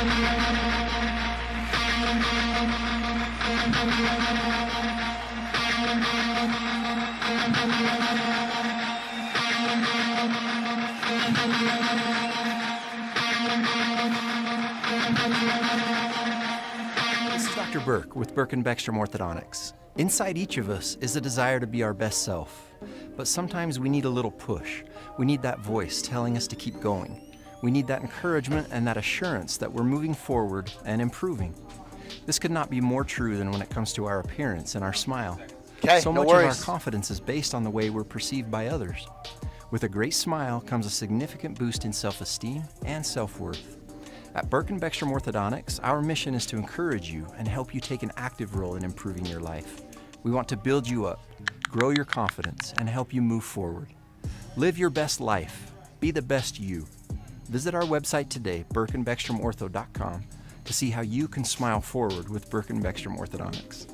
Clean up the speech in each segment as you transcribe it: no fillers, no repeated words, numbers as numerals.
This is Dr. Burke with Burke & Beckstrom Orthodontics. Inside each of us is a desire to be our best self, but sometimes we need a little push. We need that voice telling us to keep going. We need that encouragement and that assurance that we're moving forward and improving. This could not be more true than when it comes to our appearance and our smile. So much of our confidence is based on the way we're perceived by others. With a great smile comes a significant boost in self-esteem and self-worth. At Burke & Beckstrom Orthodontics, our mission is to encourage you and help you take an active role in improving your life. We want to build you up, grow your confidence, and help you move forward. Live your best life. Be the best you. Visit our website today, burkeandbeckstromortho.com, to see how you can smile forward with Burke & Beckstrom Orthodontics.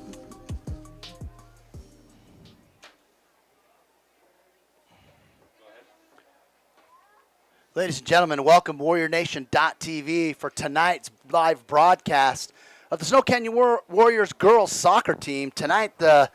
Ladies and gentlemen, welcome WarriorNation.tv for tonight's live broadcast of the Snow Canyon Warriors girls soccer team. Tonight, the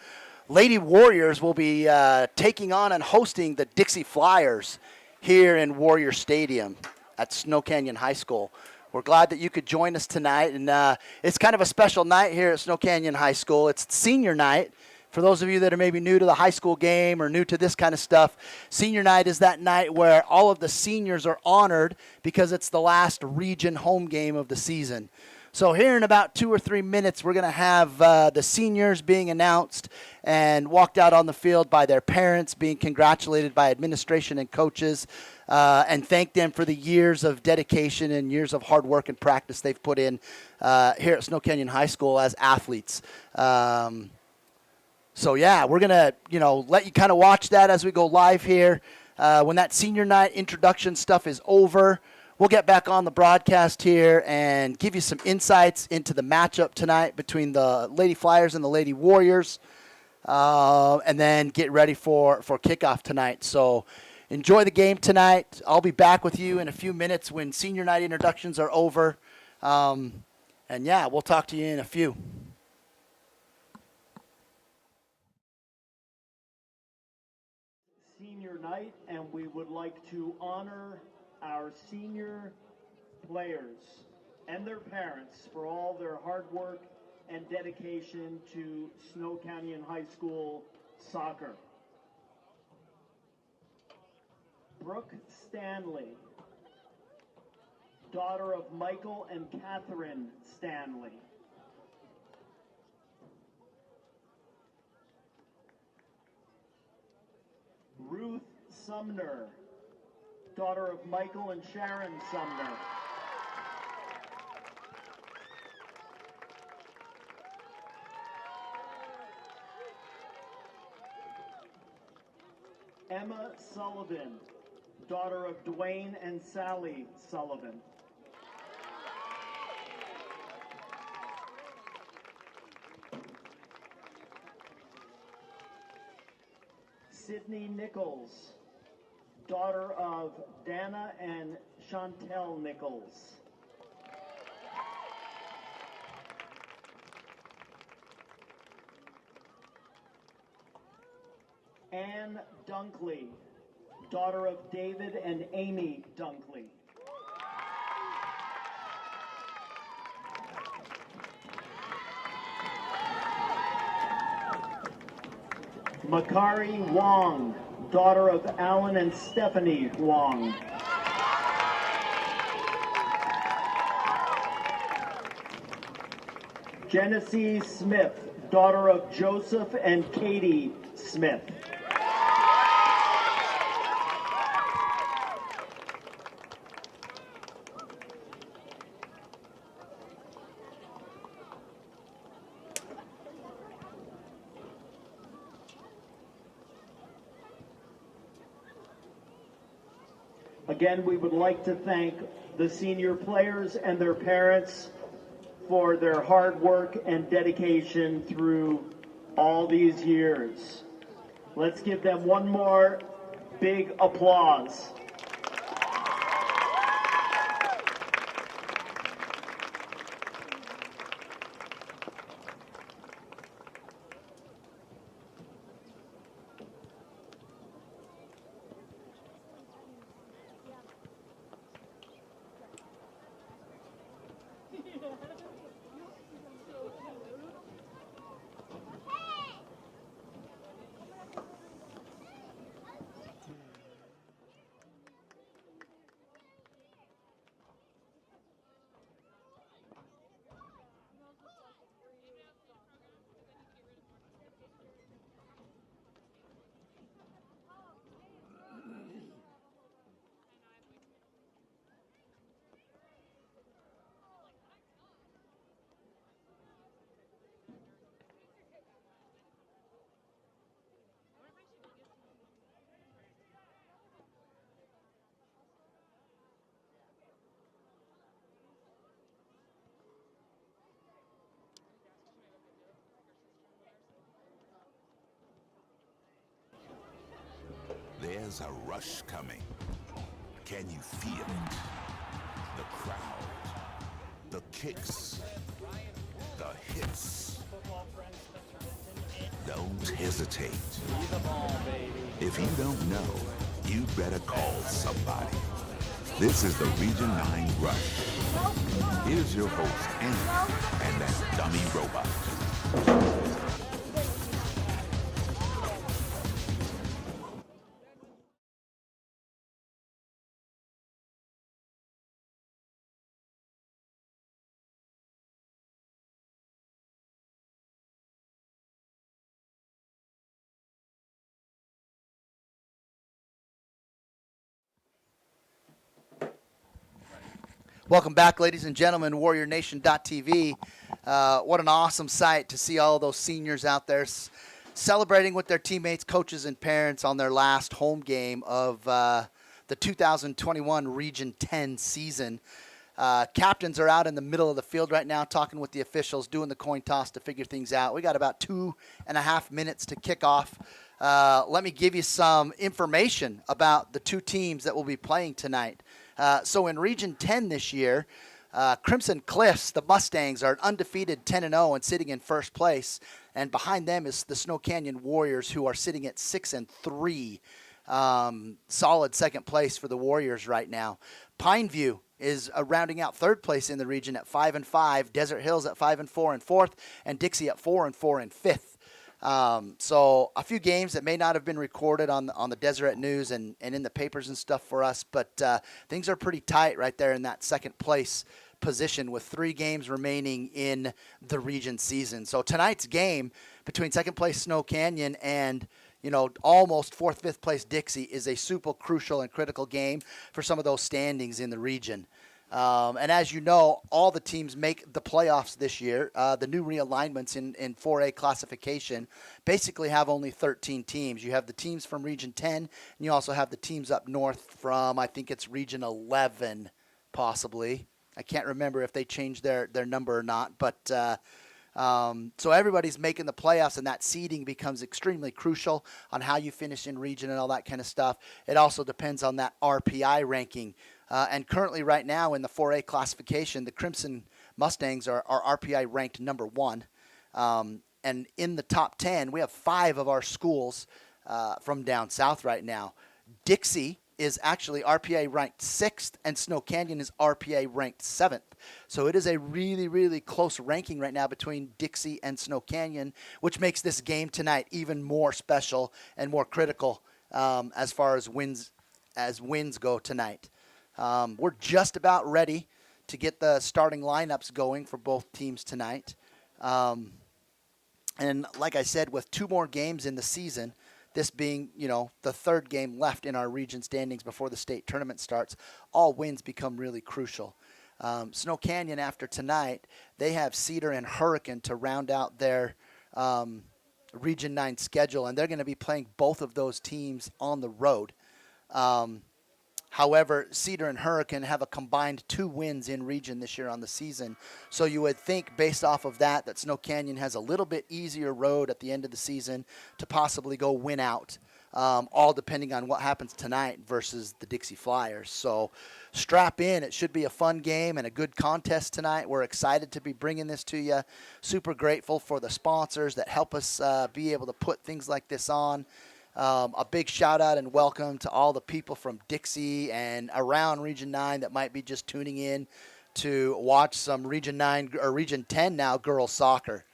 Lady Warriors will be taking on and hosting the Dixie Flyers here in Warrior Stadium at Snow Canyon High School. We're glad that you could join us tonight, and it's kind of a special night here at Snow Canyon High School. It's senior night. For those of you that are maybe new to the high school game or new to this kind of stuff, senior night is that night where all of the seniors are honored because it's the last region home game of the season. So here in about 2 or 3 minutes, we're going to have the seniors being announced and walked out on the field by their parents, being congratulated by administration and coaches, and thank them for the years of dedication and years of hard work and practice they've put in here at Snow Canyon High School as athletes. So yeah, we're gonna, let you kind of watch that as we go live here. When that senior night introduction stuff is over, we'll get back on the broadcast here and give you some insights into the matchup tonight between the Lady Flyers and the Lady Warriors, and then get ready for kickoff tonight. So enjoy the game tonight. I'll be back with you in a few minutes when senior night introductions are over. And yeah, we'll talk to you in a few. Senior night, and we would like to honor our senior players and their parents for all their hard work and dedication to Snow Canyon High School soccer. Brooke Stanley, daughter of Michael and Catherine Stanley. Ruth Sumner, daughter of Michael and Sharon Sumner. Emma Sullivan, daughter of Dwayne and Sally Sullivan. Sydney Nichols, daughter of Dana and Chantel Nichols. Anne Dunkley, daughter of David and Amy Dunkley. Makari Wong, daughter of Alan and Stephanie Wong. Genesee Smith, daughter of Joseph and Katie Smith. Again, we would like to thank the senior players and their parents for their hard work and dedication through all these years. Let's give them one more big applause. There's a rush coming. Can you feel it? The crowd, the kicks, the hits. Don't hesitate. If you don't know, you better call somebody. This is the Region 9 Rush. Here's your host, Andy, and that dummy robot. Welcome back, ladies and gentlemen, WarriorNation.tv. What an awesome sight to see all those seniors out there celebrating with their teammates, coaches, and parents on their last home game of the 2021 Region 10 season. Captains are out in the middle of the field right now talking with the officials, doing the coin toss to figure things out. We got about 2.5 minutes to kick off. Let me give you some information about the two teams that will be playing tonight. So in Region 10 this year, Crimson Cliffs, the Mustangs, are an undefeated 10-0 and sitting in first place. And behind them is the Snow Canyon Warriors, who are sitting at 6-3. Solid second place for the Warriors right now. Pineview is rounding out third place in the region at 5-5. Desert Hills at 5-4 in fourth, and Dixie at 4-4 in fifth. So a few games that may not have been recorded on the Deseret News and in the papers and stuff for us, but things are pretty tight right there in that second place position with 3 games remaining in the region season. So tonight's game between second place Snow Canyon and almost 4th, 5th place Dixie is a super crucial and critical game for some of those standings in the region. And as you know, all the teams make the playoffs this year. The new realignments in 4A classification basically have only 13 teams. You have the teams from Region 10, and you also have the teams up north from, I think it's Region 11, possibly. I can't remember if they changed their number or not, but so everybody's making the playoffs, and that seeding becomes extremely crucial on how you finish in region and all that kind of stuff. It also depends on that RPI ranking. And currently right now in the 4A classification, the Crimson Mustangs are RPI ranked number 1. And in the top 10, we have 5 of our schools from down south right now. Dixie is actually RPA ranked 6th, and Snow Canyon is RPA ranked 7th. So it is a really, really close ranking right now between Dixie and Snow Canyon, which makes this game tonight even more special and more critical as far as wins go tonight. We're just about ready to get the starting lineups going for both teams tonight. And like I said, with 2 more games in the season, this being, the 3rd game left in our region standings before the state tournament starts, all wins become really crucial. Snow Canyon, after tonight, they have Cedar and Hurricane to round out their Region 9 schedule, and they're going to be playing both of those teams on the road. However, Cedar and Hurricane have a combined 2 wins in region this year on the season. So you would think, based off of that Snow Canyon has a little bit easier road at the end of the season to possibly go win out, all depending on what happens tonight versus the Dixie Flyers. So strap in. It should be a fun game and a good contest tonight. We're excited to be bringing this to you. Super grateful for the sponsors that help us be able to put things like this on. A big shout out and welcome to all the people from Dixie and around Region 9 that might be just tuning in to watch some Region 9 or Region 10 now girls soccer.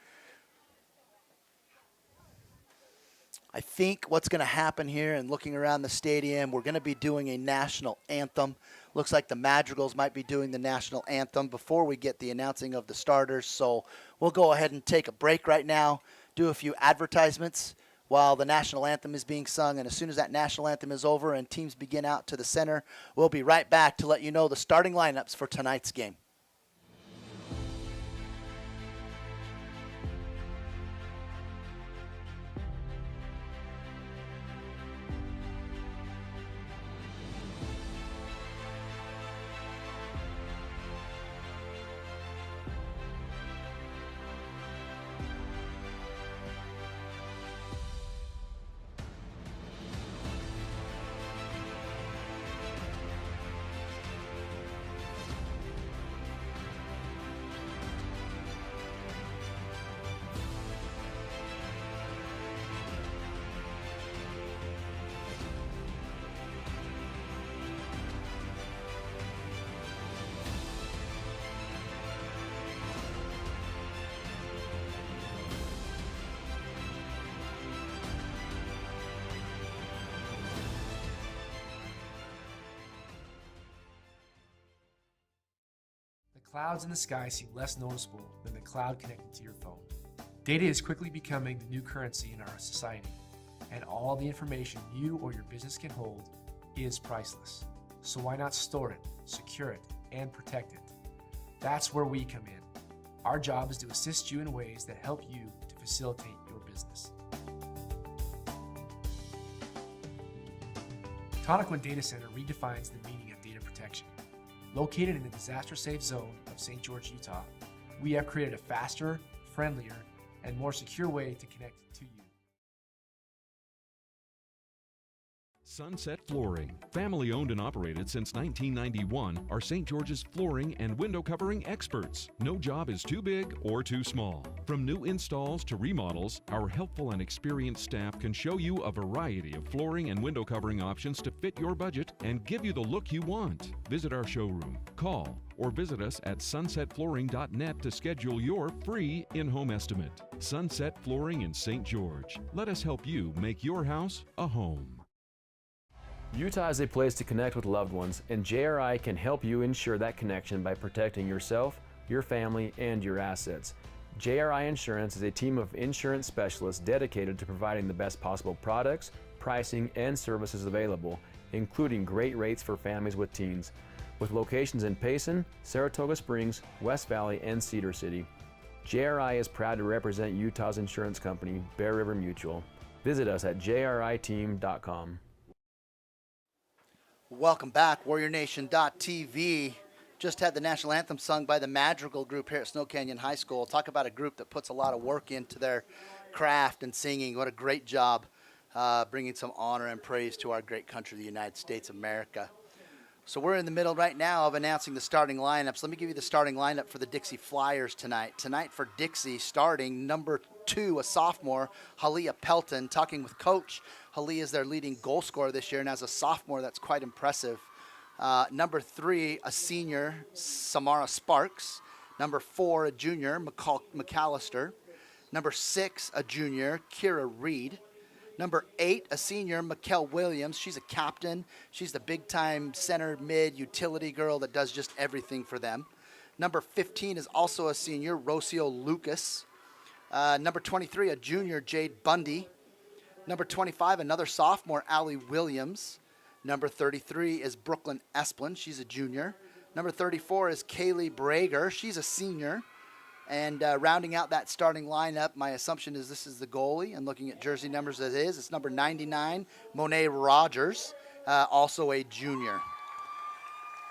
I think what's going to happen here, and looking around the stadium, we're going to be doing a national anthem. Looks like the Madrigals might be doing the national anthem before we get the announcing of the starters. So we'll go ahead and take a break right now, do a few advertisements while the national anthem is being sung. And as soon as that national anthem is over and teams begin out to the center, we'll be right back to let you know the starting lineups for tonight's game. clouds in the sky seem less noticeable than the cloud connected to your phone. Data is quickly becoming the new currency in our society, and all the information you or your business can hold is priceless. So why not store it, secure it, and protect it? That's where we come in. Our job is to assist you in ways that help you to facilitate your business. Tonic Data Center redefines the meaning of data protection. Located in the disaster-safe zone of St. George, Utah, we have created a faster, friendlier, and more secure way to connect to you. Sunset Flooring, family owned and operated since 1991, are St. George's flooring and window covering experts. No job is too big or too small. From new installs to remodels, our helpful and experienced staff can show you a variety of flooring and window covering options to fit your budget and give you the look you want. Visit our showroom, call, or visit us at sunsetflooring.net to schedule your free in-home estimate. Sunset Flooring in St. George. Let us help you make your house a home. Utah is a place to connect with loved ones, and JRI can help you ensure that connection by protecting yourself, your family, and your assets. JRI Insurance is a team of insurance specialists dedicated to providing the best possible products, pricing, and services available, including great rates for families with teens. With locations in Payson, Saratoga Springs, West Valley, and Cedar City, JRI is proud to represent Utah's insurance company, Bear River Mutual. Visit us at jriteam.com. Welcome back, WarriorNation.tv. Just had the national anthem sung by the Madrigal group here at Snow Canyon High School. Talk about a group that puts a lot of work into their craft and singing. What a great job bringing some honor and praise to our great country, the United States of America. So we're in the middle right now of announcing the starting lineups. Let me give you the starting lineup for the Dixie Flyers tonight. Tonight for Dixie, starting number 2, a sophomore, Halia Pelton. Talking with Coach, Halia is their leading goal scorer this year, and as a sophomore, that's quite impressive. Number 3, a senior, Samara Sparks. Number 4, a junior, McAllister. Number 6, a junior, Kira Reed. Number 8, a senior, Mikkel Williams. She's a captain. She's the big-time center, mid, utility girl that does just everything for them. Number 15 is also a senior, Rocio Lucas. Number 23, a junior, Jade Bundy. Number 25, another sophomore, Allie Williams. Number 33 is Brooklyn Esplin. She's a junior. Number 34 is Kaylee Brager. She's a senior. And rounding out that starting lineup, my assumption is this is the goalie. And looking at jersey numbers as is, it's number 99, Monet Rogers, also a junior.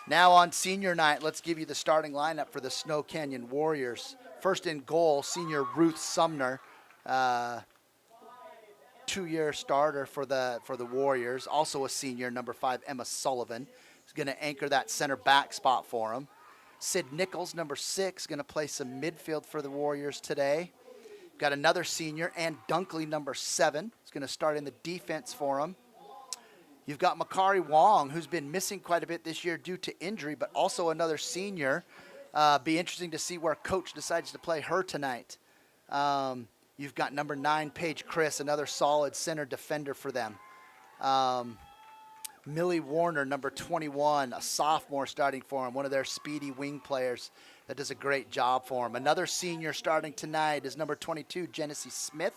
Now on senior night, let's give you the starting lineup for the Snow Canyon Warriors. First in goal, senior Ruth Sumner, 2-year starter for the Warriors. Also a senior, number 5, Emma Sullivan, is going to anchor that center back spot for them. Sid Nichols, number 6, going to play some midfield for the Warriors today. Got another senior, Ann Dunkley, number 7, is going to start in the defense for them. You've got Makari Wong, who's been missing quite a bit this year due to injury, but also another senior. Be interesting to see where Coach decides to play her tonight. You've got number 9, Paige Chris, another solid center defender for them. Millie Warner, number 21, a sophomore starting for him, one of their speedy wing players that does a great job for him. Another senior starting tonight is number 22, Genesee Smith.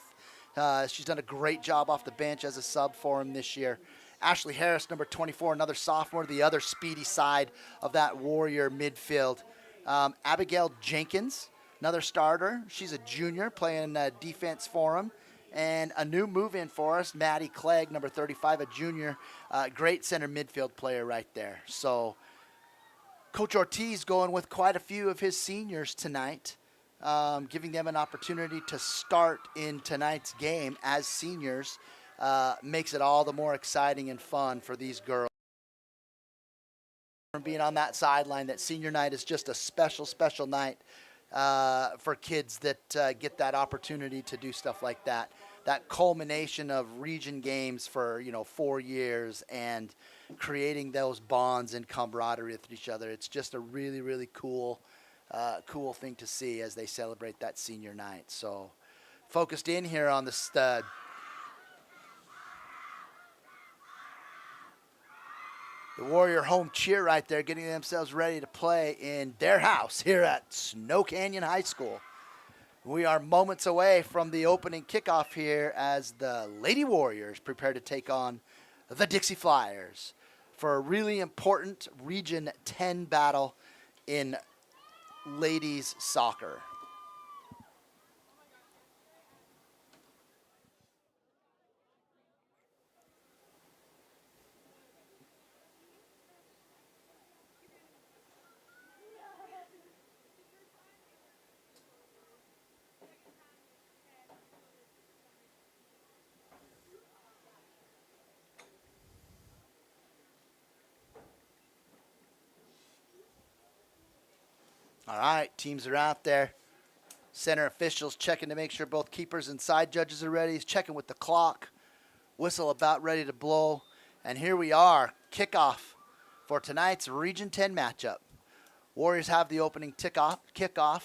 She's done a great job off the bench as a sub for him this year. Ashley Harris, number 24, another sophomore, the other speedy side of that Warrior midfield. Abigail Jenkins, another starter. She's a junior playing defense for him. And a new move-in for us, Maddie Clegg, number 35, a junior. Great center midfield player right there. So Coach Ortiz going with quite a few of his seniors tonight, giving them an opportunity to start in tonight's game as seniors. Makes it all the more exciting and fun for these girls. Being on that sideline, that senior night is just a special, special night for kids that get that opportunity to do stuff like that. That culmination of region games for 4 years and creating those bonds and camaraderie with each other. It's just a really, really cool thing to see as they celebrate that senior night. So focused in here on the stud. The Warrior home cheer right there, getting themselves ready to play in their house here at Snow Canyon High School. We are moments away from the opening kickoff here as the Lady Warriors prepare to take on the Dixie Flyers for a really important Region 10 battle in ladies soccer. All right, teams are out there. Center officials checking to make sure both keepers and side judges are ready. He's checking with the clock. Whistle about ready to blow. And here we are, kickoff for tonight's Region 10 matchup. Warriors have the opening kickoff.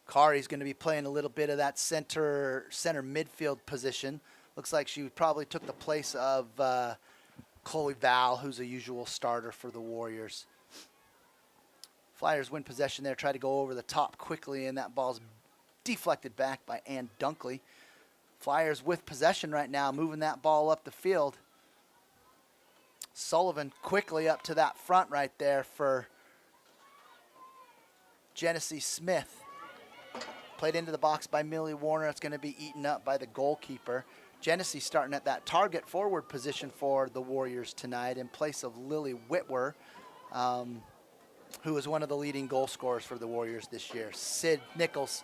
Kari's going to be playing a little bit of that center midfield position. Looks like she probably took the place of Chloe Val, who's a usual starter for the Warriors. Flyers win possession there, try to go over the top quickly, and that ball's deflected back by Ann Dunkley. Flyers with possession right now, moving that ball up the field. Sullivan quickly up to that front right there for Genesee Smith. Played into the box by Millie Warner. It's going to be eaten up by the goalkeeper. Genesee starting at that target forward position for the Warriors tonight in place of Lily Whitwer, who is one of the leading goal scorers for the Warriors this year. Sid Nichols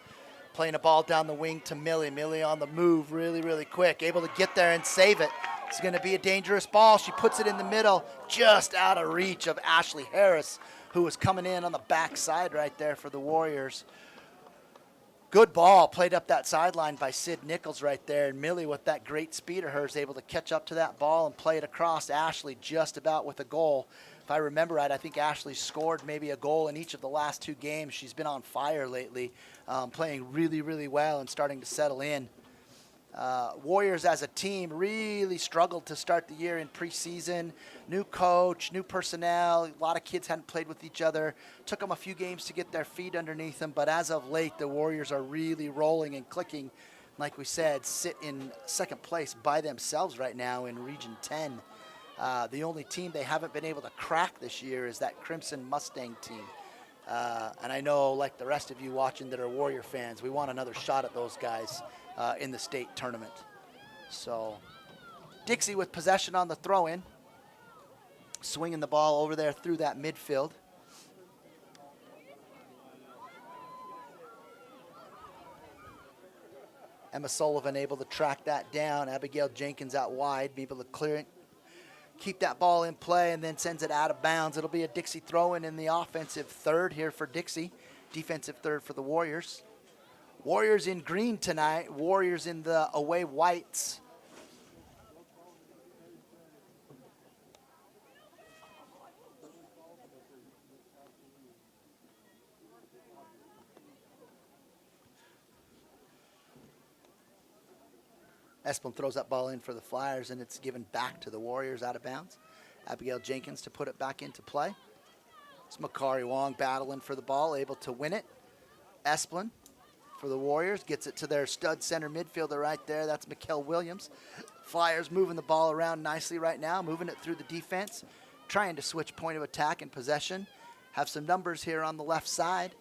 playing a ball down the wing to Millie. Millie on the move really, really quick, able to get there and save it. It's going to be a dangerous ball. She puts it in the middle, just out of reach of Ashley Harris, who was coming in on the backside right there for the Warriors. Good ball played up that sideline by Sid Nichols right there. And Millie, with that great speed of hers, able to catch up to that ball and play it across Ashley just about with a goal. If I remember right, I think Ashley scored maybe a goal in each of the last 2 games. She's been on fire lately, playing really, really well and starting to settle in. Warriors as a team really struggled to start the year in preseason. New coach, new personnel, a lot of kids hadn't played with each other. Took them a few games to get their feet underneath them, but as of late, the Warriors are really rolling and clicking. Like we said, sit in second place by themselves right now in Region 10. The only team they haven't been able to crack this year is that Crimson Mustang team. And I know, like the rest of you watching that are Warrior fans, we want another shot at those guys in the state tournament. So Dixie with possession on the throw-in, swinging the ball over there through that midfield. Emma Sullivan able to track that down. Abigail Jenkins out wide, be able to clear it, keep that ball in play, and then sends it out of bounds. It'll be a Dixie throw-in in the offensive third here for Dixie. Defensive third for the Warriors. Warriors in green tonight. Warriors in the away whites. Esplin throws that ball in for the Flyers, and it's given back to the Warriors out of bounds. Abigail Jenkins to put it back into play. It's Makari Wong battling for the ball, able to win it. Esplin for the Warriors gets it to their stud center midfielder right there. That's Mikkel Williams. Flyers moving the ball around nicely right now, moving it through the defense, trying to switch point of attack and possession. Have some numbers here on the left side.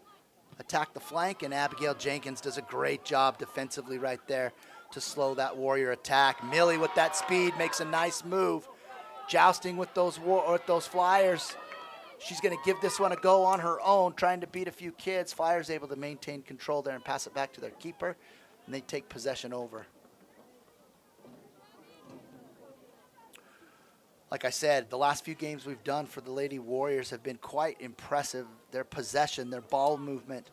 Attack the flank, and Abigail Jenkins does a great job defensively right there to slow that Warrior attack. Millie with that speed makes a nice move. Jousting with those Flyers. She's going to give this one a go on her own, trying to beat a few kids. Flyers able to maintain control there and pass it back to their keeper, and they take possession over. Like I said, the last few games we've done for the Lady Warriors have been quite impressive. Their possession, their ball movement.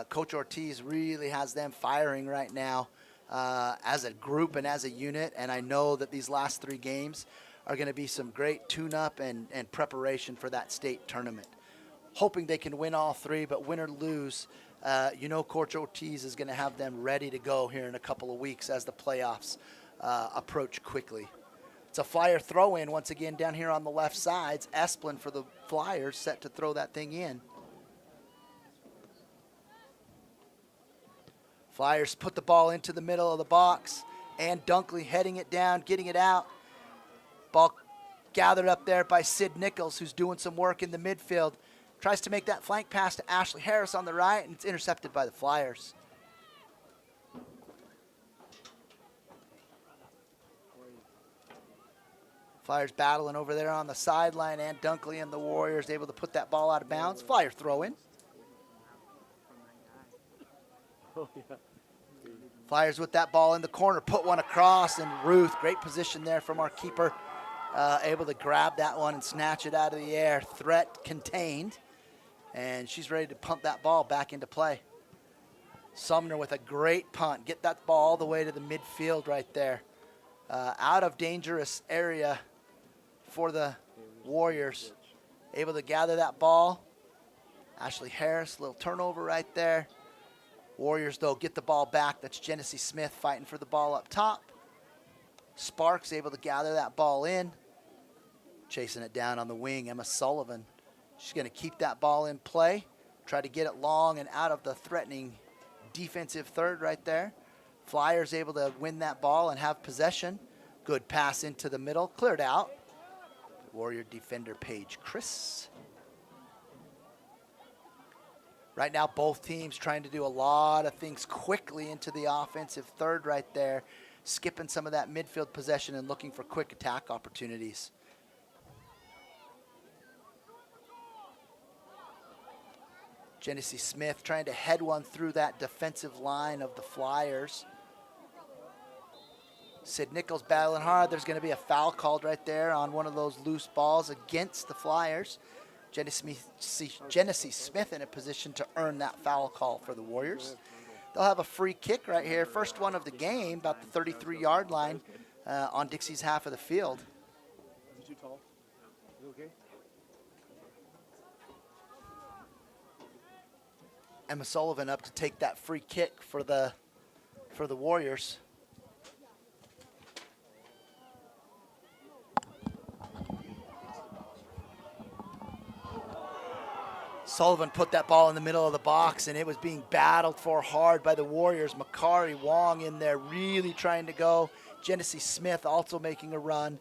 Coach Ortiz really has them firing right now as a group and as a unit, and I know that these last 3 games are going to be some great tune-up and preparation for that state tournament. Hoping they can win all 3, but win or lose, Coach Ortiz is going to have them ready to go here in a couple of weeks as the playoffs approach quickly. It's a Flyer throw-in once again down here on the left side. Esplin for the Flyers set to throw that thing in. Flyers put the ball into the middle of the box, and Dunkley heading it down, getting it out. Ball gathered up there by Sid Nichols, who's doing some work in the midfield. Tries to make that flank pass to Ashley Harris on the right, and it's intercepted by the Flyers. Flyers battling over there on the sideline, and Dunkley and the Warriors able to put that ball out of bounds. Flyer throw in. Flyers with that ball in the corner, put one across, and Ruth, great position there from our keeper, able to grab that one and snatch it out of the air. Threat contained, and she's ready to punt that ball back into play. Sumner with a great punt, get that ball all the way to the midfield right there. Out of dangerous area for the Warriors. Able to gather that ball. Ashley Harris, little turnover right there. Warriors, though, get the ball back. That's Genesee Smith fighting for the ball up top. Sparks able to gather that ball in. Chasing it down on the wing, Emma Sullivan. She's going to keep that ball in play. Try to get it long and out of the threatening defensive third right there. Flyers able to win that ball and have possession. Good pass into the middle, cleared out. Warrior defender Paige Chris. Right now, both teams trying to do a lot of things quickly into the offensive third right there, skipping some of that midfield possession and looking for quick attack opportunities. Genesee Smith trying to head one through that defensive line of the Flyers. Sid Nichols battling hard. There's going to be a foul called right there on one of those loose balls against the Flyers. Genesee Smith in a position to earn that foul call for the Warriors. They'll have a free kick right here. First one of the game, about the 33-yard line on Dixie's half of the field. Is he too tall? You okay? Emma Sullivan up to take that free kick for the Warriors. Sullivan put that ball in the middle of the box, and it was being battled for hard by the Warriors. Makari Wong in there really trying to go. Genesee Smith also making a run.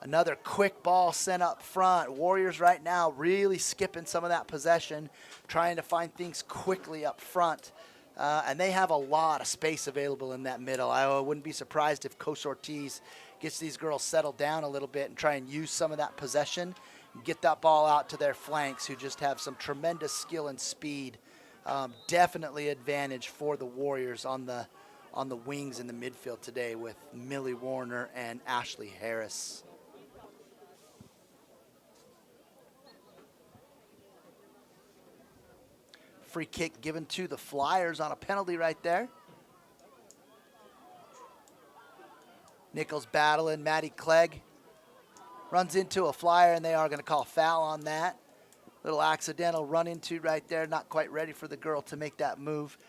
Another quick ball sent up front. Warriors right now really skipping some of that possession, trying to find things quickly up front. And they have a lot of space available in that middle. I wouldn't be surprised if Coach Ortiz gets these girls settled down a little bit and try and use some of that possession and get that ball out to their flanks, who just have some tremendous skill and speed. Definitely advantage for the Warriors on the wings in the midfield today with Millie Warner and Ashley Harris. Free kick given to the Flyers on a penalty right there. Nichols battling. Maddie Clegg runs into a Flyer, and they are going to call a foul on that. Little accidental run into right there. Not quite ready for the girl to make that move.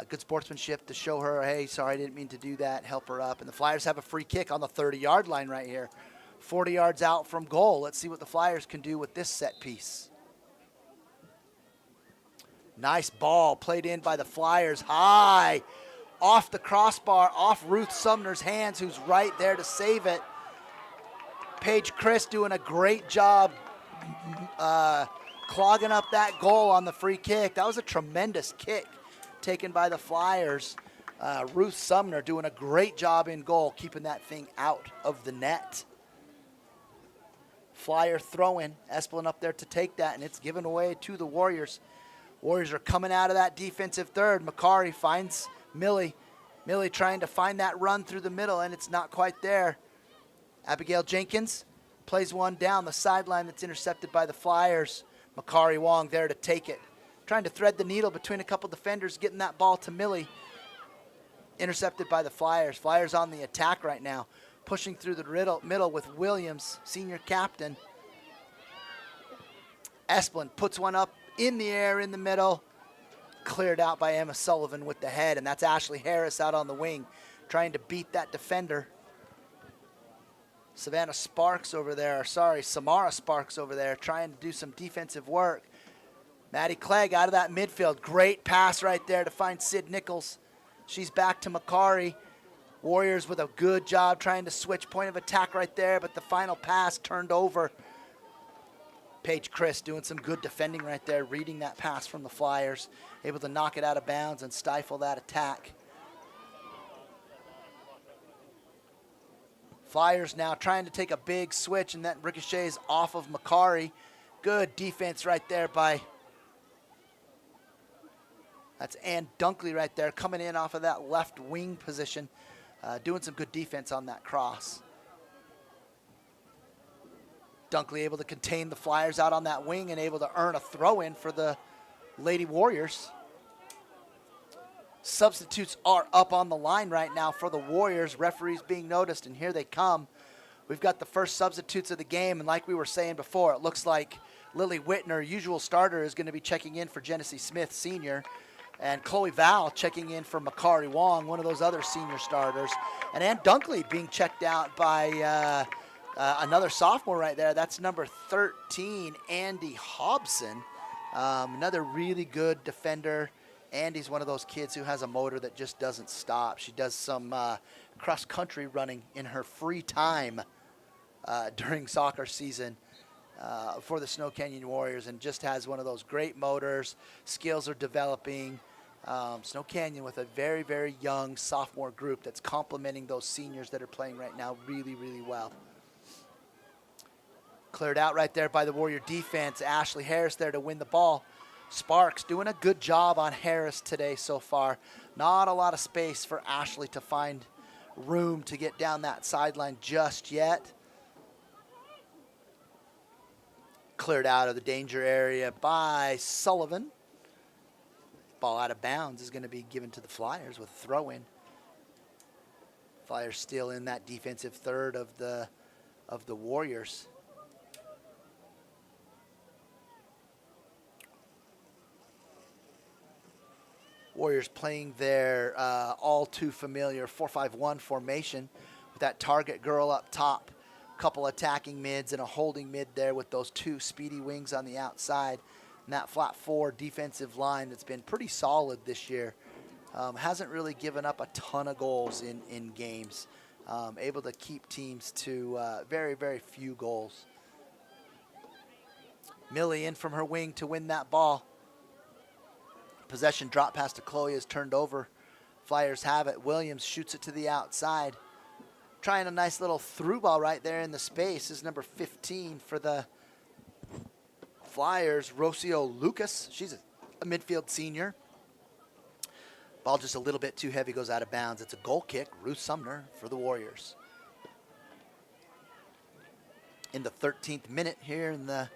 Good sportsmanship to show her, hey, sorry, I didn't mean to do that. Help her up. And the Flyers have a free kick on the 30-yard line right here. 40 yards out from goal. Let's see what the Flyers can do with this set piece. Nice ball played in by the Flyers. High. Off the crossbar, off Ruth Sumner's hands, who's right there to save it. Paige Chris doing a great job clogging up that goal on the free kick. That was a tremendous kick taken by the Flyers. Ruth Sumner doing a great job in goal, keeping that thing out of the net. Flyer throw-in, Esplin up there to take that, and it's given away to the Warriors. Warriors are coming out of that defensive third. Makari finds Millie. Millie trying to find that run through the middle, and it's not quite there. Abigail Jenkins plays one down the sideline that's intercepted by the Flyers. Makari Wong there to take it. Trying to thread the needle between a couple defenders, getting that ball to Millie. Intercepted by the Flyers. Flyers on the attack right now. Pushing through the middle with Williams, senior captain. Esplin puts one up in the air in the middle. Cleared out by Emma Sullivan with the head, and that's Ashley Harris out on the wing trying to beat that defender. Samara Sparks over there trying to do some defensive work. Maddie Clegg out of that midfield. Great pass right there to find Sid Nichols. She's back to Makari. Warriors with a good job trying to switch point of attack right there, but the final pass turned over. Paige Chris doing some good defending right there, reading that pass from the Flyers, able to knock it out of bounds and stifle that attack. Flyers now trying to take a big switch, and that ricochets off of Makari. Good defense right there by, that's Ann Dunkley right there, coming in off of that left wing position, doing some good defense on that cross. Dunkley able to contain the Flyers out on that wing and able to earn a throw-in for the Lady Warriors. Substitutes are up on the line right now for the Warriors. Referees being noticed, and here they come. We've got the first substitutes of the game, and like we were saying before, it looks like Lily Whitner, usual starter, is going to be checking in for Genesee Smith, senior, and Chloe Val checking in for Makari Wong, one of those other senior starters, and Ann Dunkley being checked out by another sophomore right there. That's number 13, Andy Hobson, another really good defender. Andy's one of those kids who has a motor that just doesn't stop. She does some cross-country running in her free time during soccer season for the Snow Canyon Warriors, and just has one of those great motors. Skills are developing. Snow Canyon with a very, very young sophomore group that's complementing those seniors that are playing right now really, really well. Cleared out right there by the Warrior defense. Ashley Harris there to win the ball. Sparks doing a good job on Harris today so far. Not a lot of space for Ashley to find room to get down that sideline just yet. Cleared out of the danger area by Sullivan. Ball out of bounds is going to be given to the Flyers with a throw-in. Flyers still in that defensive third of the Warriors. Warriors playing their all too familiar 4-5-1 formation with that target girl up top, couple attacking mids and a holding mid there with those two speedy wings on the outside, and that flat four defensive line that's been pretty solid this year. Hasn't really given up a ton of goals in games. Able to keep teams to very, very few goals. Millie in from her wing to win that ball. Possession drop pass to Chloe is turned over. Flyers have it. Williams shoots it to the outside. Trying a nice little through ball right there in the space is number 15 for the Flyers, Rocio Lucas. She's a midfield senior. Ball just a little bit too heavy, goes out of bounds. It's a goal kick, Ruth Sumner for the Warriors. In the 13th minute here in the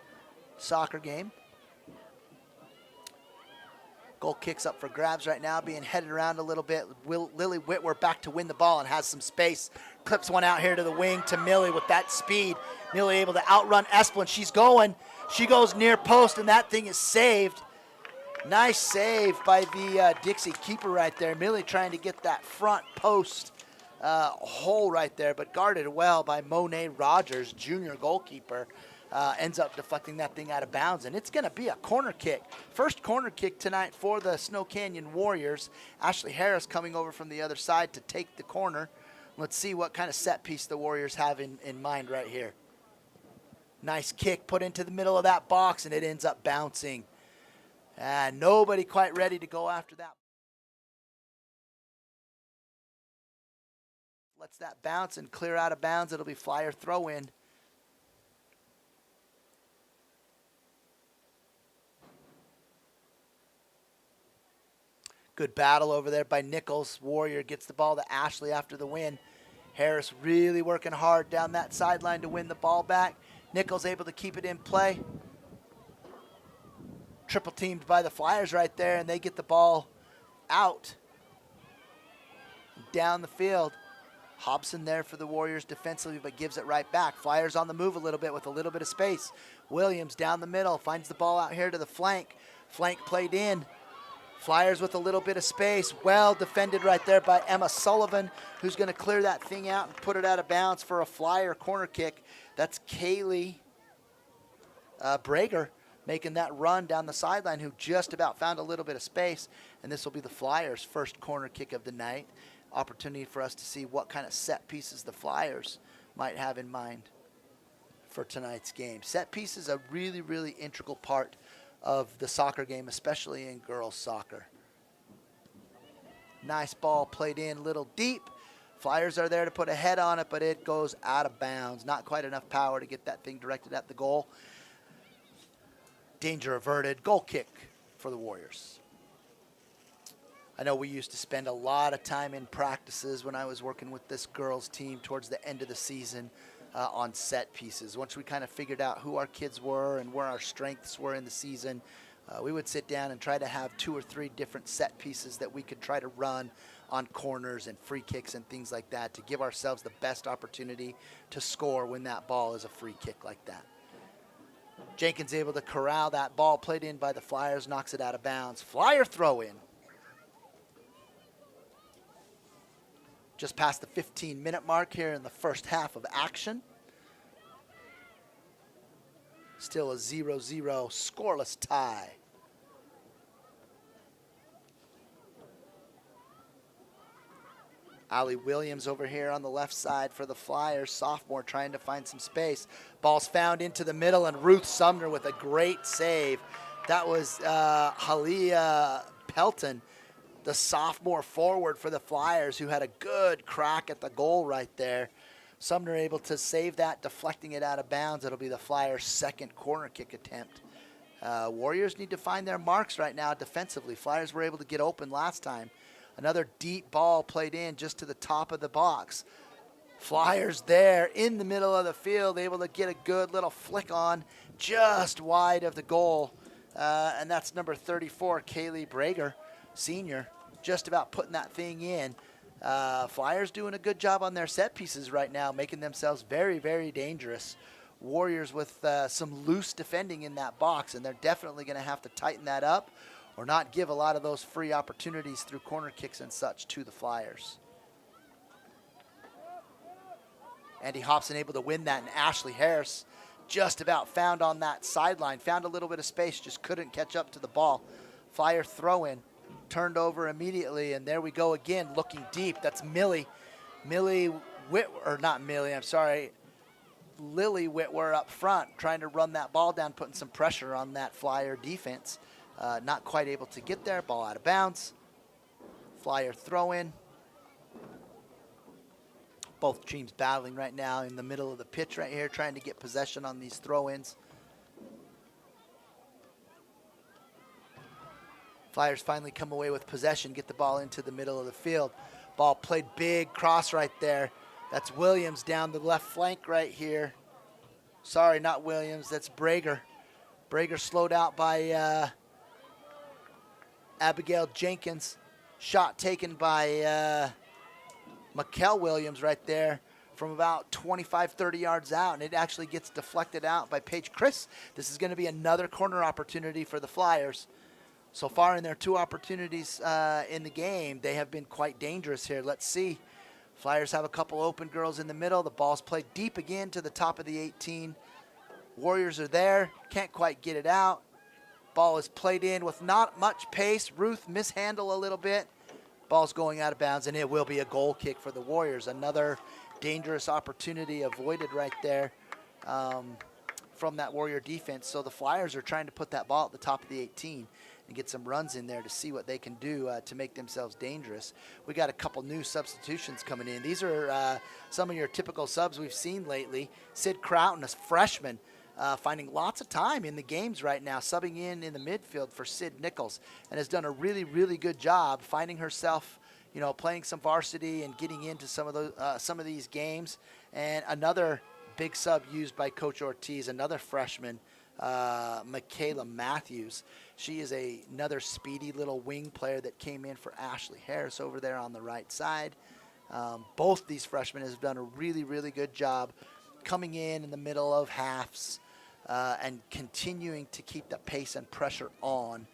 soccer game. Goal kicks up for grabs right now, being headed around a little bit. Lily Whitwer back to win the ball and has some space. Clips one out here to the wing to Millie with that speed. Millie able to outrun Esplin. She's going. She goes near post, and that thing is saved. Nice save by the Dixie keeper right there. Millie trying to get that front post hole right there, but guarded well by Monet Rogers, junior goalkeeper. Ends up deflecting that thing out of bounds, and it's going to be a corner kick. First corner kick tonight for the Snow Canyon Warriors. Ashley Harris coming over from the other side to take the corner. Let's see what kind of set piece the Warriors have in mind right here. Nice kick put into the middle of that box, and it ends up bouncing. And nobody quite ready to go after that. Lets that bounce and clear out of bounds. It'll be Flyer throw in. Good battle over there by Nichols. Warrior gets the ball to Ashley after the win. Harris really working hard down that sideline to win the ball back. Nichols able to keep it in play. Triple teamed by the Flyers right there, and they get the ball out. Down the field. Hobson there for the Warriors defensively, but gives it right back. Flyers on the move a little bit with a little bit of space. Williams down the middle, finds the ball out here to the flank. Flank played in. Flyers with a little bit of space. Well defended right there by Emma Sullivan, who's going to clear that thing out and put it out of bounds for a Flyer corner kick. That's Kaylee Brager making that run down the sideline, who just about found a little bit of space. And this will be the Flyers' first corner kick of the night. Opportunity for us to see what kind of set pieces the Flyers might have in mind for tonight's game. Set pieces are a really, really integral part of the soccer game, especially in girls soccer. Nice ball played in a little deep. Flyers are there to put a head on it, but it goes out of bounds. Not quite enough power to get that thing directed at the goal. Danger averted. Goal kick for the Warriors. I know we used to spend a lot of time in practices when I was working with this girls team towards the end of the season on set pieces. Once we kind of figured out who our kids were and where our strengths were in the season, we would sit down and try to have 2 or 3 different set pieces that we could try to run on corners and free kicks and things like that to give ourselves the best opportunity to score when that ball is a free kick like that. Jenkins able to corral that ball played in by the Flyers, knocks it out of bounds. Flyer throw in. Just past the 15-minute mark here in the first half of action. Still a 0-0 scoreless tie. Allie Williams over here on the left side for the Flyers, sophomore, trying to find some space. Ball's found into the middle, and Ruth Sumner with a great save. That was Halia Pelton, the sophomore forward for the Flyers, who had a good crack at the goal right there. Sumner able to save that, deflecting it out of bounds. It'll be the Flyers' second corner kick attempt. Warriors need to find their marks right now defensively. Flyers were able to get open last time. Another deep ball played in just to the top of the box. Flyers there in the middle of the field, able to get a good little flick on just wide of the goal. And that's number 34, Kaylee Brager, senior, just about putting that thing in. Flyers doing a good job on their set pieces right now, making themselves very, very dangerous. Warriors with some loose defending in that box, and they're definitely going to have to tighten that up or not give a lot of those free opportunities through corner kicks and such to the Flyers. Andy Hobson able to win that, and Ashley Harris just about found on that sideline. Found a little bit of space, just couldn't catch up to the ball. Flyer throw-in, turned over immediately, and there we go again, looking deep. That's Lily Whitwer up front, trying to run that ball down, putting some pressure on that Flyer defense. Not quite able to get there, ball out of bounds. Flyer throw-in. Both teams battling right now in the middle of the pitch right here, trying to get possession on these throw-ins. Flyers finally come away with possession, get the ball into the middle of the field. Ball played big, cross right there. That's Williams down the left flank right here. Sorry, not Williams, that's Brager. Brager slowed out by Abigail Jenkins. Shot taken by Mikkel Williams right there from about 25, 30 yards out, and it actually gets deflected out by Paige Chris. This is going to be another corner opportunity for the Flyers. So far in their 2 opportunities in the game, they have been quite dangerous here. Let's see. Flyers have a couple open girls in the middle. The ball's played deep again to the top of the 18. Warriors are there. Can't quite get it out. Ball is played in with not much pace. Ruth mishandle a little bit. Ball's going out of bounds, and it will be a goal kick for the Warriors. Another dangerous opportunity avoided right there from that Warrior defense. So the Flyers are trying to put that ball at the top of the 18 and get some runs in there to see what they can do to make themselves dangerous. We got a couple new substitutions coming in. These are some of your typical subs we've seen lately. Sid Croughton, a freshman, finding lots of time in the games right now, subbing in the midfield for Sid Nichols, and has done a really, really good job finding herself, playing some varsity and getting into some of these games. And another big sub used by Coach Ortiz, another freshman, Michaela Matthews. She is another speedy little wing player that came in for Ashley Harris over there on the right side. Both these freshmen have done a really, really good job coming in the middle of halves and continuing to keep the pace and pressure on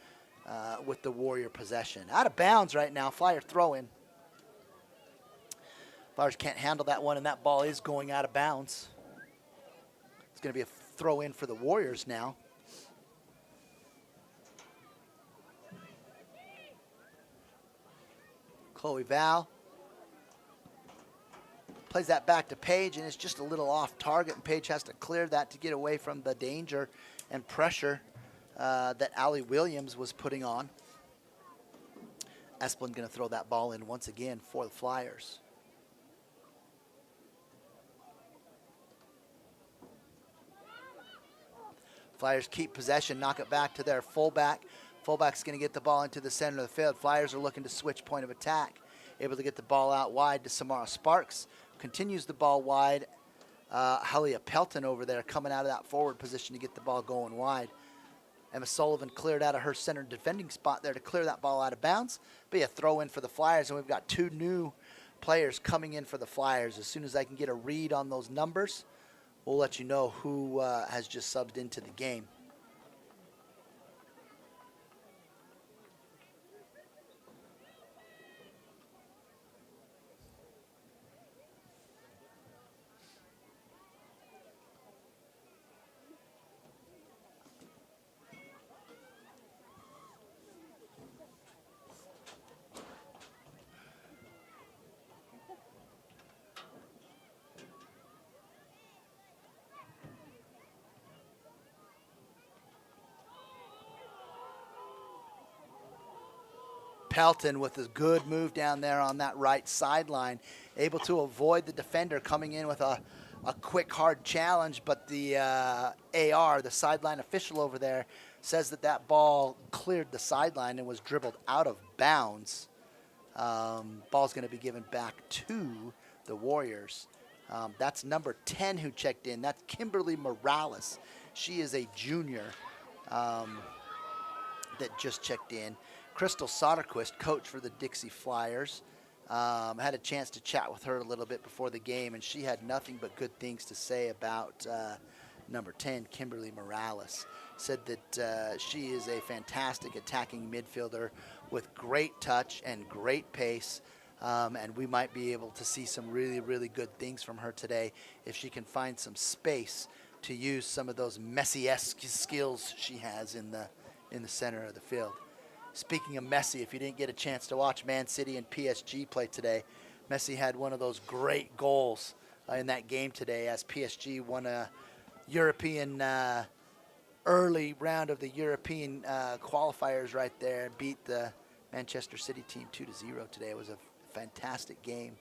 with the Warrior possession. Out of bounds right now, Flyer throw in. Flyers can't handle that one, and that ball is going out of bounds. It's going to be a throw in for the Warriors now. Chloe Val plays that back to Paige, and it's just a little off target, and Paige has to clear that to get away from the danger and pressure that Allie Williams was putting on. Esplin going to throw that ball in once again for the Flyers. Flyers keep possession, knock it back to their fullback. Fullback's going to get the ball into the center of the field. Flyers are looking to switch point of attack. Able to get the ball out wide to Samara Sparks. Continues the ball wide. Halia Pelton over there coming out of that forward position to get the ball going wide. Emma Sullivan cleared out of her center defending spot there to clear that ball out of bounds. Be a throw in for the Flyers, and we've got two new players coming in for the Flyers. As soon as I can get a read on those numbers, we'll let you know who has just subbed into the game. Pelton with a good move down there on that right sideline, able to avoid the defender coming in with a quick, hard challenge, but the AR, the sideline official over there, says that that ball cleared the sideline and was dribbled out of bounds. Ball's going to be given back to the Warriors. That's number 10 who checked in. That's Kimberly Morales. She is a junior that just checked in. Crystal Soderquist, coach for the Dixie Flyers, had a chance to chat with her a little bit before the game, and she had nothing but good things to say about number 10, Kimberly Morales. Said that she is a fantastic attacking midfielder with great touch and great pace, and we might be able to see some really, really good things from her today if she can find some space to use some of those Messi-esque skills she has in the center of the field. Speaking of Messi, if you didn't get a chance to watch Man City and PSG play today, Messi had one of those great goals in that game today as PSG won a European early round of the European qualifiers right there and beat the Manchester City team 2-0 today. It was a fantastic game.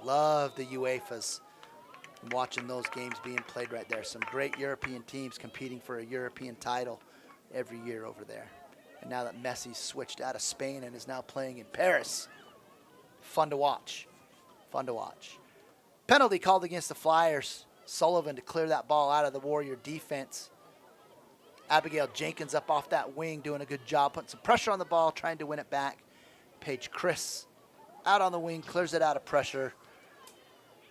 Love the UEFA's watching those games being played right there. Some great European teams competing for a European title every year over there. And now that Messi's switched out of Spain and is now playing in Paris, fun to watch. Fun to watch. Penalty called against the Flyers. Sullivan to clear that ball out of the Warrior defense. Abigail Jenkins up off that wing doing a good job, putting some pressure on the ball, trying to win it back. Paige Chris out on the wing, clears it out of pressure.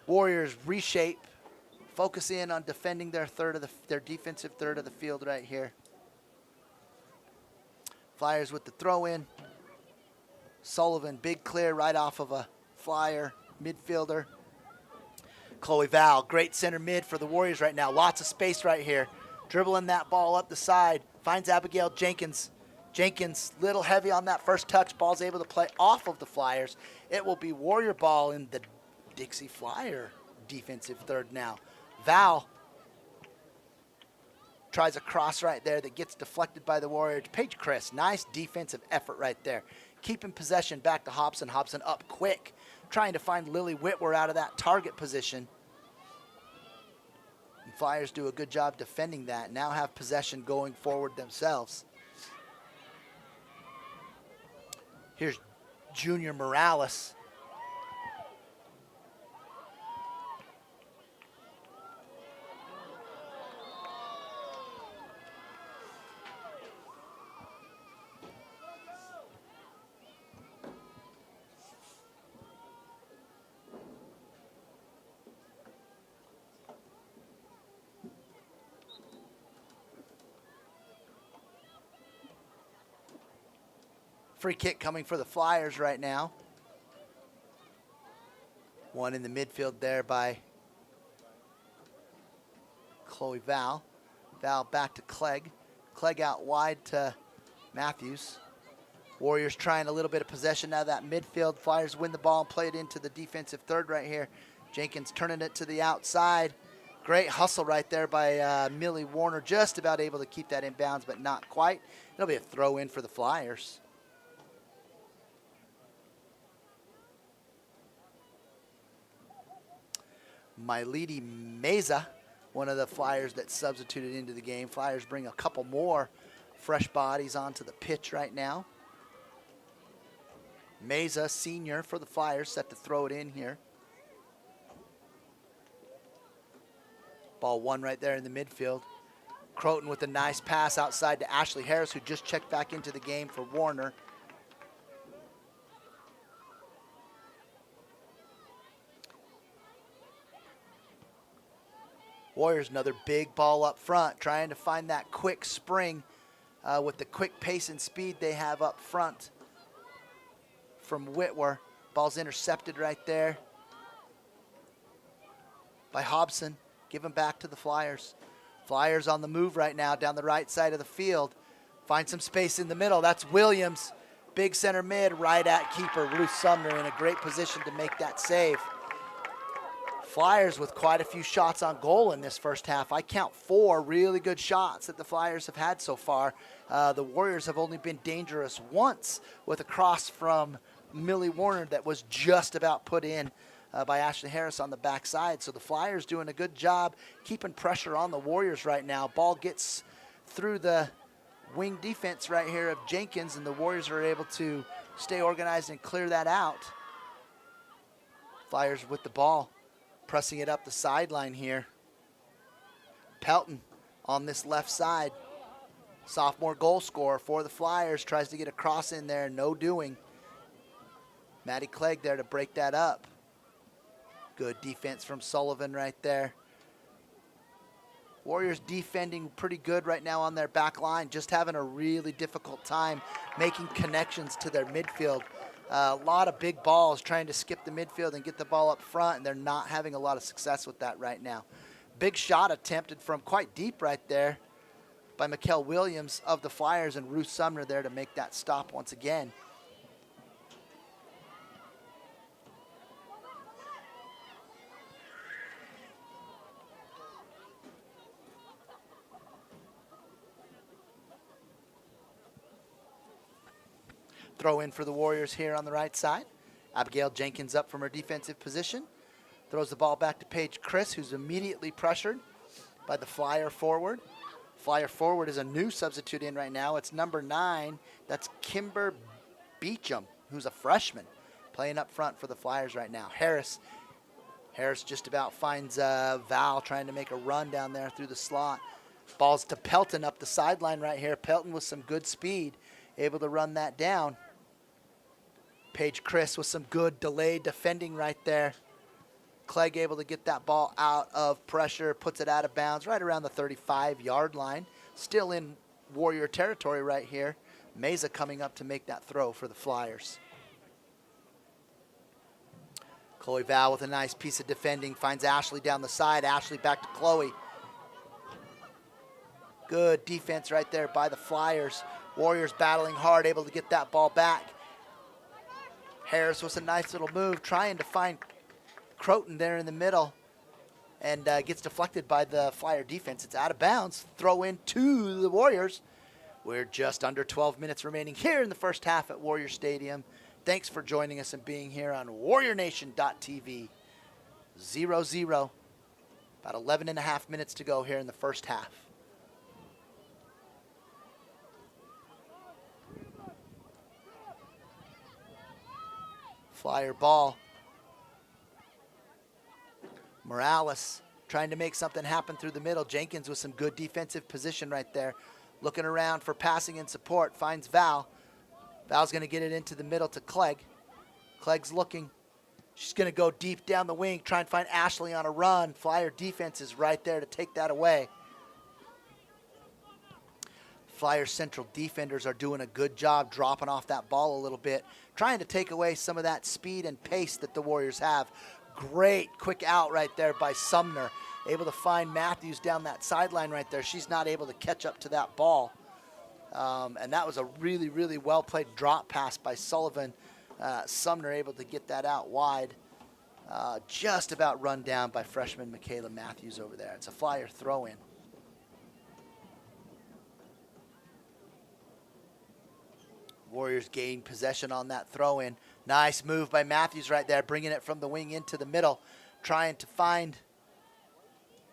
Warriors reshape, focus in on defending their defensive third of the field right here. Flyers with the throw in. Sullivan, big clear right off of a Flyer midfielder. Chloe Val, great center mid for the Warriors right now. Lots of space right here. Dribbling that ball up the side. Finds Abigail Jenkins. Jenkins, little heavy on that first touch. Ball's able to play off of the Flyers. It will be Warrior ball in the Dixie Flyer defensive third now. Val tries a cross right there that gets deflected by the Warriors. Paige Chris, nice defensive effort right there. Keeping possession back to Hobson. Hobson up quick, trying to find Lily Whitwer out of that target position. And Flyers do a good job defending that. Now have possession going forward themselves. Here's Junior Morales. Free kick coming for the Flyers right now. One in the midfield there by Chloe Val. Val back to Clegg. Clegg out wide to Matthews. Warriors trying a little bit of possession out of that midfield. Flyers win the ball and play it into the defensive third right here. Jenkins turning it to the outside. Great hustle right there by Millie Warner. Just about able to keep that in bounds, but not quite. It'll be a throw in for the Flyers. Milady Meza, one of the Flyers that substituted into the game. Flyers bring a couple more fresh bodies onto the pitch right now. Meza, senior for the Flyers, set to throw it in here. Ball one right there in the midfield. Croton with a nice pass outside to Ashley Harris, who just checked back into the game for Warner. Warriors, another big ball up front, trying to find that quick spring with the quick pace and speed they have up front from Whitwer. Ball's intercepted right there by Hobson. Give him back to the Flyers. Flyers on the move right now down the right side of the field. Find some space in the middle. That's Williams. Big center mid right at keeper Ruth Sumner in a great position to make that save. Flyers with quite a few shots on goal in this first half. I count 4 really good shots that the Flyers have had so far. The Warriors have only been dangerous once with a cross from Millie Warner that was just about put in by Ashley Harris on the backside. So the Flyers doing a good job keeping pressure on the Warriors right now. Ball gets through the wing defense right here of Jenkins, and the Warriors are able to stay organized and clear that out. Flyers with the ball, pressing it up the sideline here. Pelton on this left side. Sophomore goal scorer for the Flyers, tries to get a cross in there, no doing. Maddie Clegg there to break that up. Good defense from Sullivan right there. Warriors defending pretty good right now on their back line, just having a really difficult time making connections to their midfield. A lot of big balls trying to skip the midfield and get the ball up front, and they're not having a lot of success with that right now. Big shot attempted from quite deep right there by Mikkel Williams of the Flyers, and Ruth Sumner there to make that stop once again. Throw in for the Warriors here on the right side. Abigail Jenkins up from her defensive position. Throws the ball back to Paige Chris, who's immediately pressured by the Flyer forward. Flyer forward is a new substitute in right now. It's number 9. That's Kimber Beecham, who's a freshman, playing up front for the Flyers right now. Harris just about finds Val trying to make a run down there through the slot. Ball's to Pelton up the sideline right here. Pelton with some good speed, able to run that down. Paige Chris with some good delayed defending right there. Clegg able to get that ball out of pressure, puts it out of bounds right around the 35-yard line. Still in Warrior territory right here. Meza coming up to make that throw for the Flyers. Chloe Val with a nice piece of defending, finds Ashley down the side. Ashley back to Chloe. Good defense right there by the Flyers. Warriors battling hard, able to get that ball back. Harris with a nice little move, trying to find Croton there in the middle, and gets deflected by the Flyer defense. It's out of bounds. Throw in to the Warriors. We're just under 12 minutes remaining here in the first half at Warrior Stadium. Thanks for joining us and being here on WarriorNation.tv. 0-0. About 11 and a half minutes to go here in the first half. Flyer ball. Morales trying to make something happen through the middle. Jenkins with some good defensive position right there. Looking around for passing and support. Finds Val. Val's going to get it into the middle to Clegg. Clegg's looking. She's going to go deep down the wing, try and find Ashley on a run. Flyer defense is right there to take that away. Flyers central defenders are doing a good job dropping off that ball a little bit, trying to take away some of that speed and pace that the Warriors have. Great quick out right there by Sumner. Able to find Matthews down that sideline right there. She's not able to catch up to that ball. And that was a really, really well-played drop pass by Sullivan. Sumner able to get that out wide. Just about run down by freshman Michaela Matthews over there. It's a Flyer throw-in. Warriors gain possession on that throw-in. Nice move by Matthews right there, bringing it from the wing into the middle, trying to find,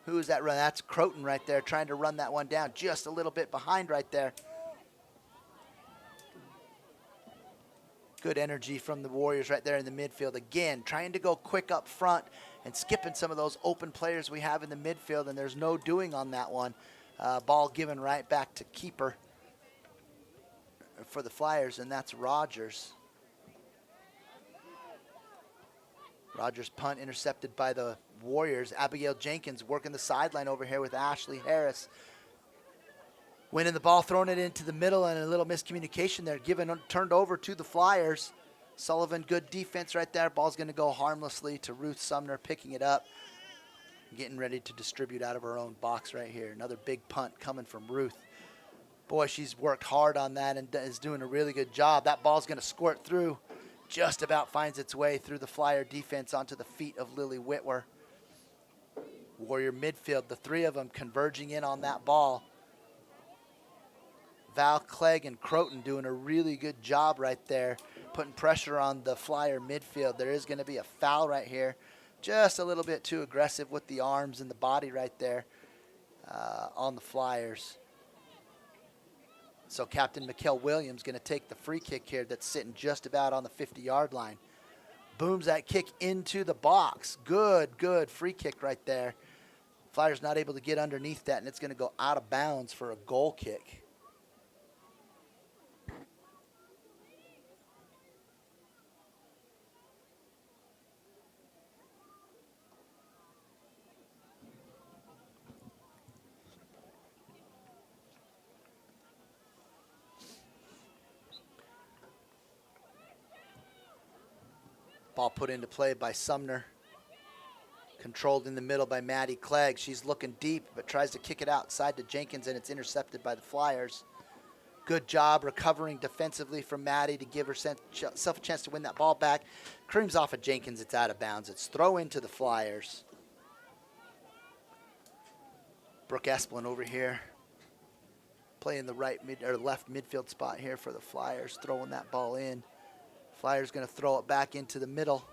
who is that run? That's Croton right there, trying to run that one down, just a little bit behind right there. Good energy from the Warriors right there in the midfield. Again, trying to go quick up front and skipping some of those open players we have in the midfield, and there's no doing on that one. Ball given right back to keeper for the Flyers, and that's Rogers. Rogers punt intercepted by the Warriors. Abigail Jenkins working the sideline over here with Ashley Harris. Winning the ball, throwing it into the middle, and a little miscommunication there, turned over to the Flyers. Sullivan, good defense right there. Ball's going to go harmlessly to Ruth Sumner, picking it up, getting ready to distribute out of her own box right here. Another big punt coming from Ruth. Boy, she's worked hard on that and is doing a really good job. That ball's going to squirt through, just about finds its way through the Flyer defense onto the feet of Lily Whitwer. Warrior midfield, the three of them converging in on that ball. Val, Clegg, and Croton doing a really good job right there, putting pressure on the Flyer midfield. There is going to be a foul right here. Just a little bit too aggressive with the arms and the body right there on the Flyers. So Captain Mikkel Williams going to take the free kick here that's sitting just about on the 50-yard line. Booms that kick into the box. Good, good free kick right there. Flyers not able to get underneath that, and it's going to go out of bounds for a goal kick. Ball put into play by Sumner. Controlled in the middle by Maddie Clegg. She's looking deep, but tries to kick it outside to Jenkins, and it's intercepted by the Flyers. Good job recovering defensively from Maddie to give herself a chance to win that ball back. Creams off of Jenkins. It's out of bounds. It's throw into the Flyers. Brooke Esplin over here, playing the left midfield spot here for the Flyers, throwing that ball in. Flyers going to throw it back into the middle.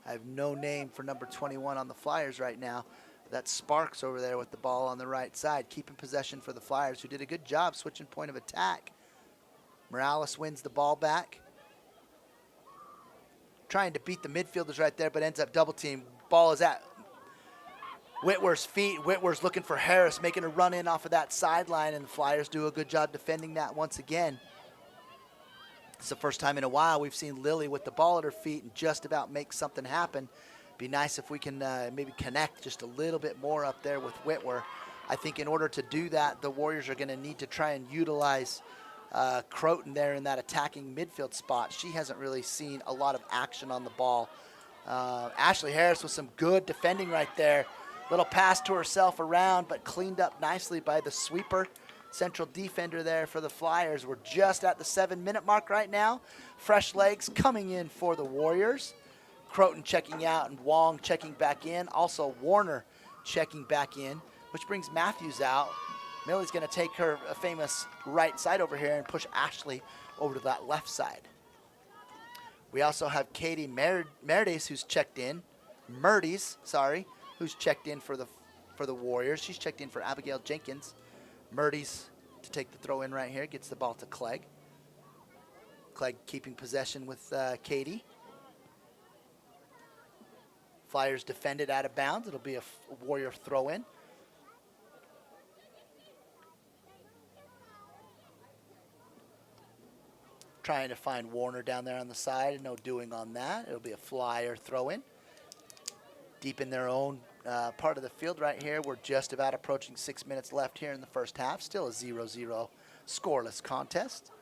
I have no name for number 21 on the Flyers right now. That's Sparks over there with the ball on the right side, keeping possession for the Flyers, who did a good job switching point of attack. Morales wins the ball back. Trying to beat the midfielders right there, but ends up double team. Ball is at Whitwer's feet. Whitwer's looking for Harris, making a run in off of that sideline, and the Flyers do a good job defending that once again. It's the first time in a while we've seen Lily with the ball at her feet and just about make something happen. Be nice if we can maybe connect just a little bit more up there with Whitwer. I think in order to do that, the Warriors are going to need to try and utilize Croton there in that attacking midfield spot. She hasn't really seen a lot of action on the ball. Ashley Harris with some good defending right there. Little pass to herself around, but cleaned up nicely by the sweeper. Central defender there for the Flyers. We're just at the 7-minute mark right now. Fresh legs coming in for the Warriors. Croton checking out and Wong checking back in. Also Warner checking back in, which brings Matthews out. Millie's going to take her famous right side over here and push Ashley over to that left side. We also have Katie Merdes who's checked in. Who's checked in for the Warriors. She's checked in for Abigail Jenkins. Merdes to take the throw in right here. Gets the ball to Clegg. Clegg keeping possession with Katie. Flyers defended out of bounds. It'll be a Warrior throw in. Trying to find Warner down there on the side. No doing on that. It'll be a Flyer throw in. Deep in their own part of the field right here. We're just about approaching 6 minutes left here in the first half. Still a 0-0 scoreless contest.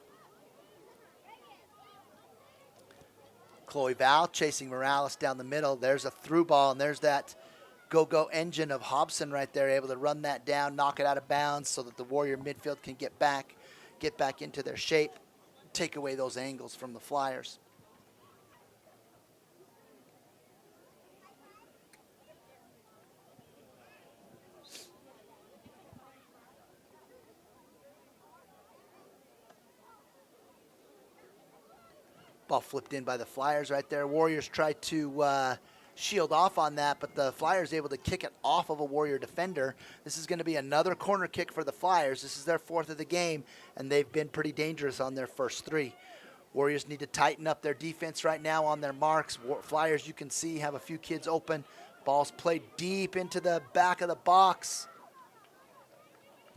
Chloe Val chasing Morales down the middle. There's a through ball, and there's that go-go engine of Hobson right there, able to run that down, knock it out of bounds so that the Warrior midfield can get back into their shape, take away those angles from the Flyers. Ball flipped in by the Flyers right there. Warriors tried to shield off on that, but the Flyers able to kick it off of a Warrior defender. This is going to be another corner kick for the Flyers. This is their 4th of the game, and they've been pretty dangerous on their first 3. Warriors need to tighten up their defense right now on their marks. Flyers, you can see, have a few kids open. Ball's played deep into the back of the box.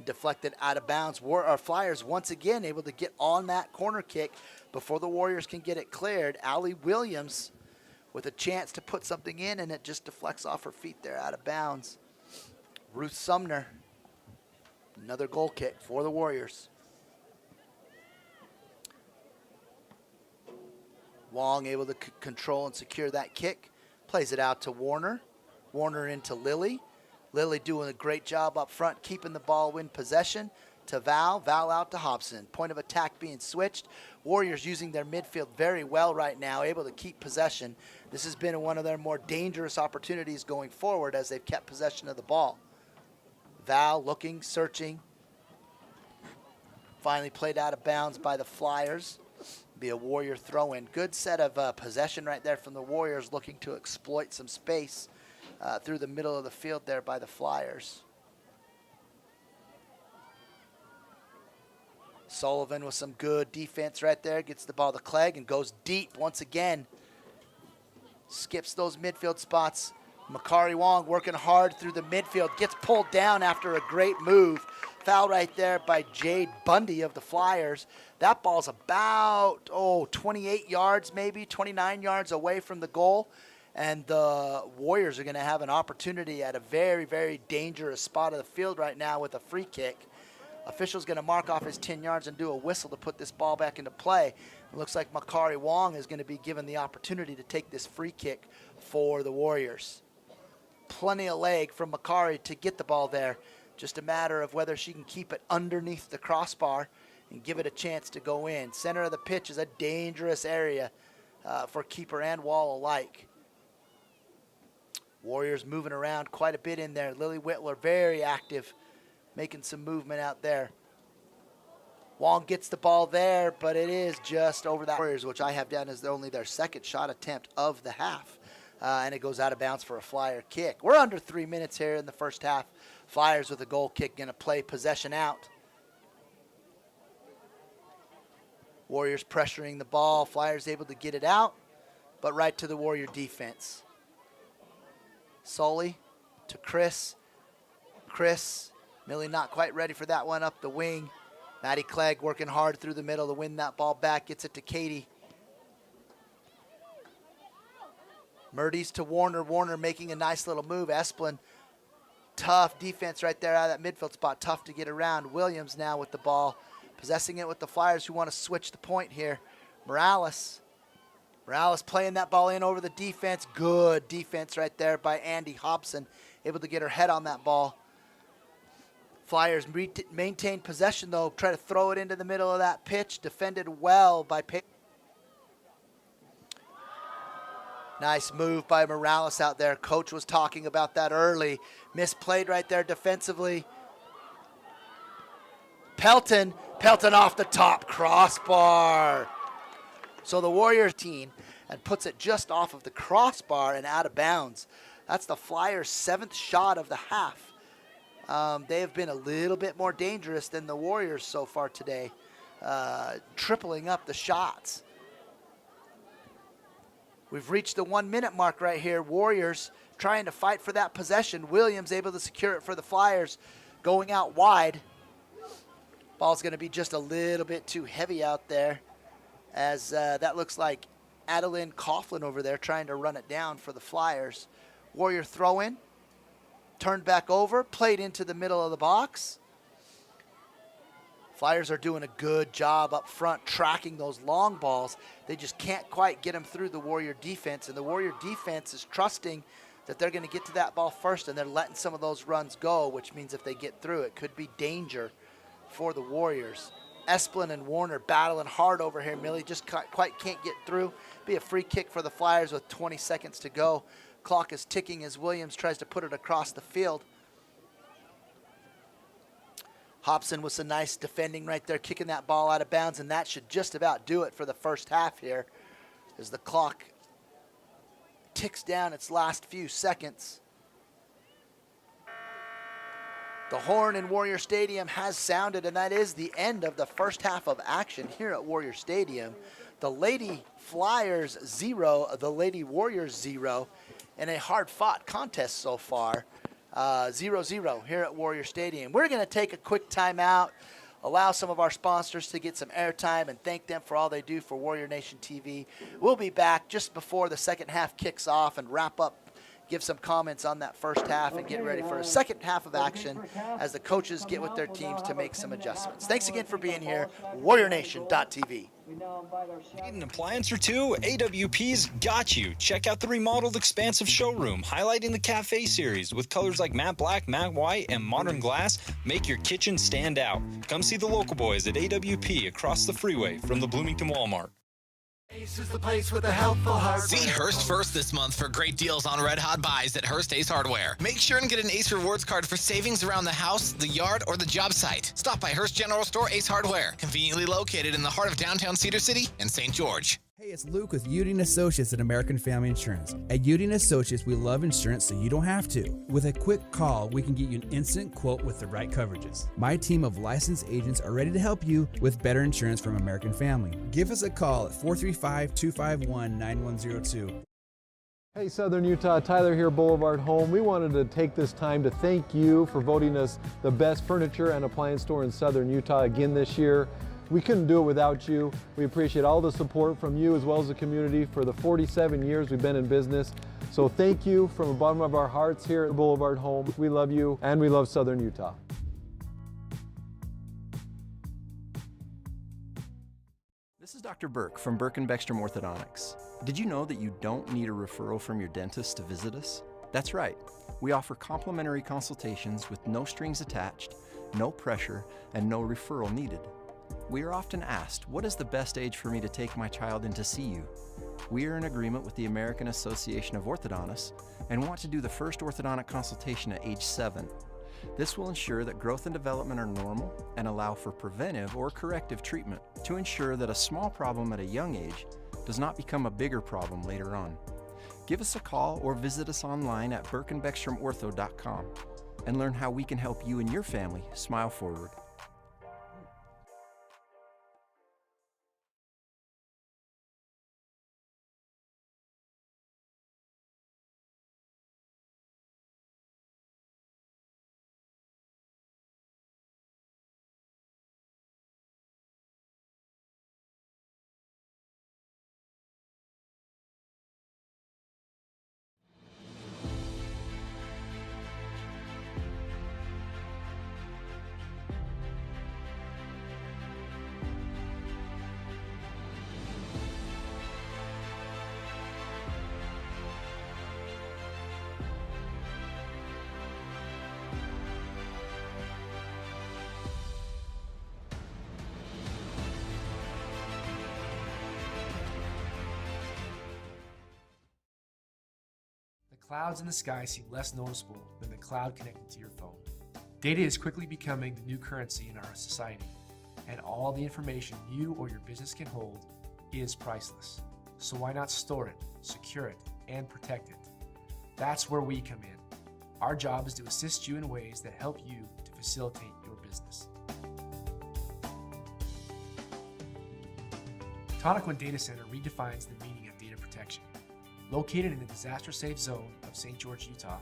Deflected out of bounds. Flyers once again able to get on that corner kick before the Warriors can get it cleared. Allie Williams with a chance to put something in, and it just deflects off her feet there out of bounds. Ruth Sumner, another goal kick for the Warriors. Wong able to control and secure that kick. Plays it out to Warner. Warner into Lily. Lily doing a great job up front, keeping the ball in possession to Val. Val out to Hobson. Point of attack being switched. Warriors using their midfield very well right now, able to keep possession. This has been one of their more dangerous opportunities going forward as they've kept possession of the ball. Val looking, searching. Finally played out of bounds by the Flyers. Be a Warrior throw-in. Good set of possession right there from the Warriors, looking to exploit some space through the middle of the field there by the Flyers. Sullivan with some good defense right there. Gets the ball to Clegg and goes deep once again. Skips those midfield spots. Makari Wong working hard through the midfield. Gets pulled down after a great move. Foul right there by Jade Bundy of the Flyers. That ball's about, 28 yards maybe, 29 yards away from the goal. And the Warriors are going to have an opportunity at a very, very dangerous spot of the field right now with a free kick. Official's going to mark off his 10 yards and do a whistle to put this ball back into play. It looks like Makari Wong is going to be given the opportunity to take this free kick for the Warriors. Plenty of leg from Makari to get the ball there. Just a matter of whether she can keep it underneath the crossbar and give it a chance to go in. Center of the pitch is a dangerous area for keeper and wall alike. Warriors moving around quite a bit in there. Lily Whitler very active, making some movement out there. Wong gets the ball there, but it is just over that Warriors, which I have down as only their second shot attempt of the half. And it goes out of bounds for a Flyer kick. We're under 3 minutes here in the first half. Flyers with a goal kick going to play possession out. Warriors pressuring the ball. Flyers able to get it out, but right to the Warrior defense. Sully to Chris. Chris, Millie not quite ready for that one up the wing. Maddie Clegg working hard through the middle to win that ball back. Gets it to Katie. Murdy's to Warner. Warner making a nice little move. Esplin, tough defense right there out of that midfield spot. Tough to get around. Williams now with the ball. Possessing it with the Flyers who want to switch the point here. Morales playing that ball in over the defense. Good defense right there by Andy Hobson. Able to get her head on that ball. Flyers maintain possession though. Try to throw it into the middle of that pitch. Defended well by Nice move by Morales out there. Coach was talking about that early. Misplayed right there defensively. Pelton off the top crossbar. So the Warriors team and puts it just off of the crossbar and out of bounds. That's the Flyers' 7th shot of the half. They have been a little bit more dangerous than the Warriors so far today, tripling up the shots. We've reached the 1 minute mark right here. Warriors trying to fight for that possession. Williams able to secure it for the Flyers, going out wide. Ball's going to be just a little bit too heavy out there, as that looks like Adeline Coughlin over there trying to run it down for the Flyers. Warrior throw in. turned back over, played into the middle of the box. Flyers are doing a good job up front tracking those long balls. They just can't quite get them through the Warrior defense, and the Warrior defense is trusting that they're going to get to that ball first, and they're letting some of those runs go, which means if they get through, it could be danger for the Warriors. Esplin and Warner battling hard over here. Millie just quite can't get through. Be a free kick for the Flyers with 20 seconds to go. Clock is ticking as Williams tries to put it across the field. Hobson with some nice defending right there, kicking that ball out of bounds, and that should just about do it for the first half here as the clock ticks down its last few seconds. The horn in Warrior Stadium has sounded, and that is the end of the first half of action here at Warrior Stadium. The Lady Flyers 0, the Lady Warriors 0, in a hard-fought contest so far. 0-0 here at Warrior Stadium. We're going to take a quick timeout, allow some of our sponsors to get some airtime, and thank them for all they do for Warrior Nation TV. We'll be back just before the second half kicks off and wrap up, give some comments on that first half, and get ready for a second half of action as the coaches get with their teams to make some adjustments. Thanks again for being here. WarriorNation.tv. Need an appliance or two? AWP's got you. Check out the remodeled expansive showroom, highlighting the cafe series with colors like matte black, matte white, and modern glass. Make your kitchen stand out. Come see the local boys at AWP across the freeway from the Bloomington Walmart. Ace is the place with a helpful hardware. See Hearst first this month for great deals on red hot buys at Hearst Ace Hardware. Make sure and get an Ace Rewards card for savings around the house, the yard, or the job site. Stop by Hearst General Store Ace Hardware, conveniently located in the heart of downtown Cedar City and St. George. Hey, it's Luke with Udine Associates at American Family Insurance. At Udine Associates, we love insurance so you don't have to. With a quick call, we can get you an instant quote with the right coverages. My team of licensed agents are ready to help you with better insurance from American Family. Give us a call at 435-251-9102. Hey Southern Utah, Tyler here, Boulevard Home. We wanted to take this time to thank you for voting us the best furniture and appliance store in Southern Utah again this year. We couldn't do it without you. We appreciate all the support from you as well as the community for the 47 years we've been in business. So thank you from the bottom of our hearts here at Boulevard Home. We love you and we love Southern Utah. This is Dr. Burke from Burke & Beckstrom Orthodontics. Did you know that you don't need a referral from your dentist to visit us? That's right. We offer complimentary consultations with no strings attached, no pressure, and no referral needed. We are often asked, what is the best age for me to take my child in to see you? We are in agreement with the American Association of Orthodontists and want to do the first orthodontic consultation at age 7. This will ensure that growth and development are normal and allow for preventive or corrective treatment to ensure that a small problem at a young age does not become a bigger problem later on. Give us a call or visit us online at burkeandbeckstromortho.com and learn how we can help you and your family smile forward. The clouds in the sky seem less noticeable than the cloud connected to your phone. Data is quickly becoming the new currency in our society, and all the information you or your business can hold is priceless. So why not store it, secure it, and protect it? That's where we come in. Our job is to assist you in ways that help you to facilitate your business. Tonic One Data Center redefines the meaning of data protection. Located in the disaster-safe zone of St. George, Utah,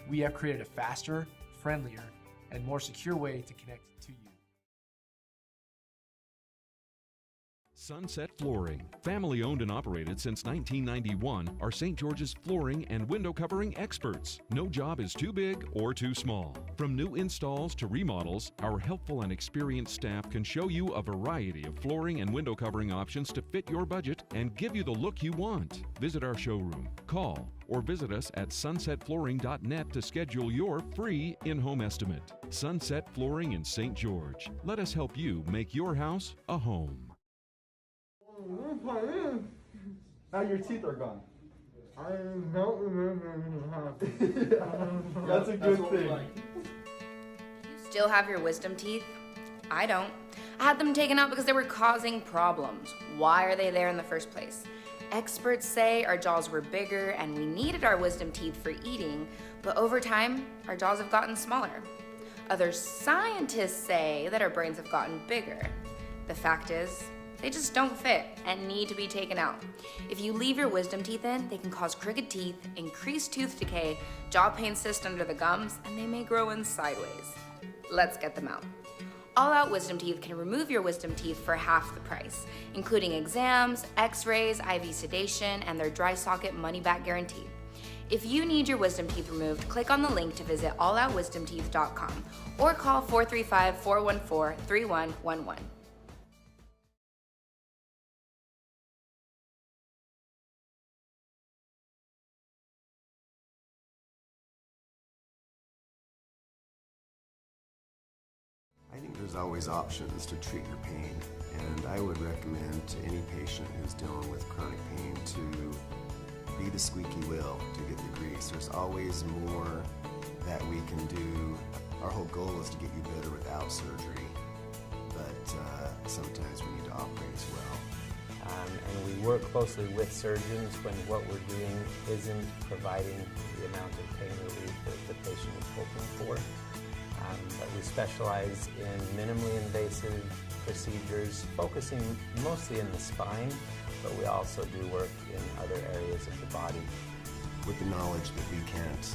we have created a faster, friendlier, and more secure way to connect to you. Sunset Flooring. Family owned and operated since 1991, are St. George's flooring and window covering experts. No job is too big or too small. From new installs to remodels, our helpful and experienced staff can show you a variety of flooring and window covering options to fit your budget and give you the look you want. Visit our showroom, call, or visit us at sunsetflooring.net to schedule your free in-home estimate. Sunset Flooring in St. George. Let us help you make your house a home. Now your teeth are gone. I don't remember That's a good thing. You still have your wisdom teeth? I don't. I had them taken out because they were causing problems. Why are they there in the first place? Experts say our jaws were bigger and we needed our wisdom teeth for eating, but over time, our jaws have gotten smaller. Other scientists say that our brains have gotten bigger. The fact is, they just don't fit and need to be taken out. If you leave your wisdom teeth in, they can cause crooked teeth, increased tooth decay, jaw pain cysts under the gums, and they may grow in sideways. Let's get them out. All Out Wisdom Teeth can remove your wisdom teeth for half the price, including exams, x-rays, IV sedation, and their dry socket money-back guarantee. If you need your wisdom teeth removed, click on the link to visit alloutwisdomteeth.com or call 435-414-3111. I think there's always options to treat your pain, and I would recommend to any patient who's dealing with chronic pain to be the squeaky wheel to get the grease. There's always more that we can do. Our whole goal is to get you better without surgery, but sometimes we need to operate as well. And we work closely with surgeons when what we're doing isn't providing the amount of pain relief that the patient is hoping for. But we specialize in minimally invasive procedures, focusing mostly in the spine, but we also do work in other areas of the body. With the knowledge that we can't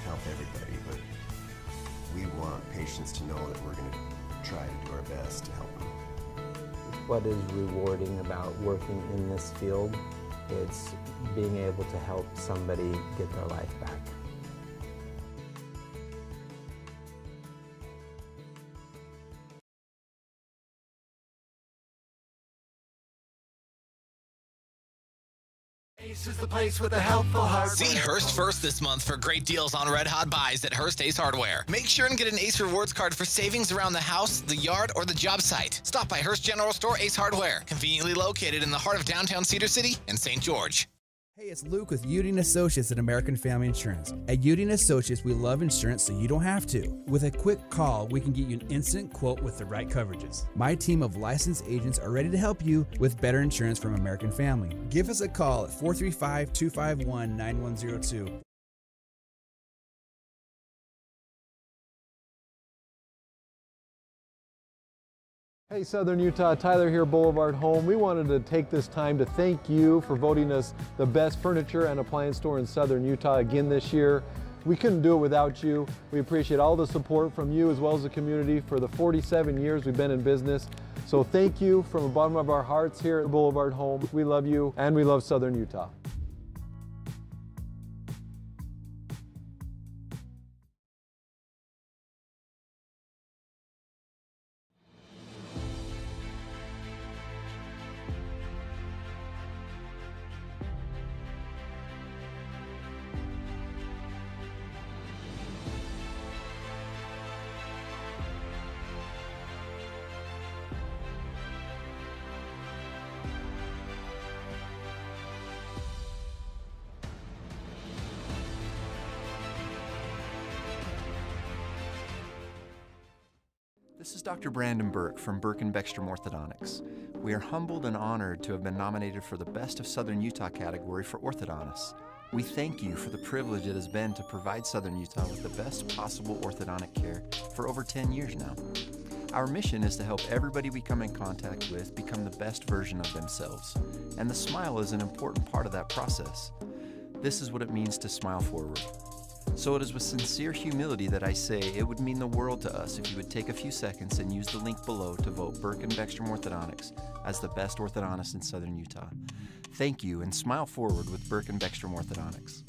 help everybody, but we want patients to know that we're going to try to do our best to help them. What is rewarding about working in this field? It's being able to help somebody get their life back. Ace is the place with the helpful hardware. See Hearst first this month for great deals on red hot buys at Hearst Ace Hardware. Make sure and get an Ace Rewards card for savings around the house, the yard, or the job site. Stop by Hearst General Store Ace Hardware, conveniently located in the heart of downtown Cedar City and St. George. Hey, it's Luke with Udine Associates at American Family Insurance. At Udine Associates, we love insurance so you don't have to. With a quick call, we can get you an instant quote with the right coverages. My team of licensed agents are ready to help you with better insurance from American Family. Give us a call at 435-251-9102. Hey Southern Utah, Tyler here, Boulevard Home. We wanted to take this time to thank you for voting us the best furniture and appliance store in Southern Utah again this year. We couldn't do it without you. We appreciate all the support from you as well as the community for the 47 years we've been in business. So thank you from the bottom of our hearts here at Boulevard Home. We love you and we love Southern Utah. This is Dr. Brandon Burke from Burke & Beckstrom Orthodontics. We are humbled and honored to have been nominated for the Best of Southern Utah category for orthodontists. We thank you for the privilege it has been to provide Southern Utah with the best possible orthodontic care for over 10 years now. Our mission is to help everybody we come in contact with become the best version of themselves, and the smile is an important part of that process. This is what it means to smile forward. So it is with sincere humility that I say it would mean the world to us if you would take a few seconds and use the link below to vote Burke and Beckstrom Orthodontics as the best orthodontist in Southern Utah. Thank you, and smile forward with Burke and Beckstrom Orthodontics.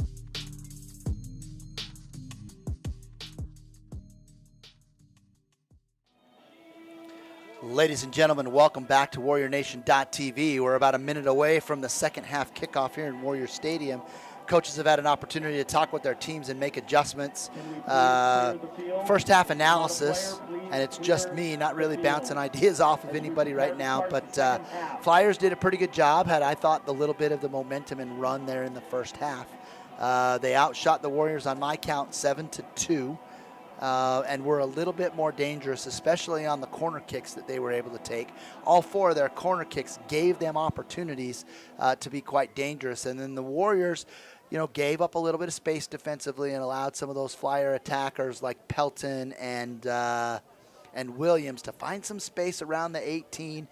Ladies and gentlemen, welcome back to WarriorNation.tv. We're about a minute away from the second half kickoff here in Warrior Stadium. Coaches have had an opportunity to talk with their teams and make adjustments. First half analysis, and it's just me, not really bouncing ideas off of anybody right now, but Flyers did a pretty good job, had, I thought, the little bit of the momentum and run there in the first half. They outshot the Warriors on my count 7-2. And were a little bit more dangerous, especially on the corner kicks that they were able to take. All 4 of their corner kicks gave them opportunities to be quite dangerous. And then the Warriors, gave up a little bit of space defensively and allowed some of those Flyer attackers like Pelton and Williams to find some space around the 18,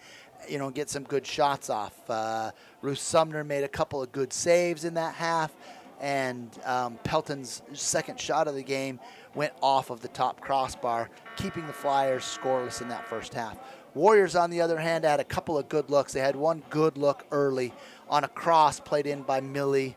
get some good shots off. Ruth Sumner made a couple of good saves in that half, and Pelton's second shot of the game went off of the top crossbar, keeping the Flyers scoreless in that first half. Warriors, on the other hand, had a couple of good looks. They had one good look early on a cross played in by Millie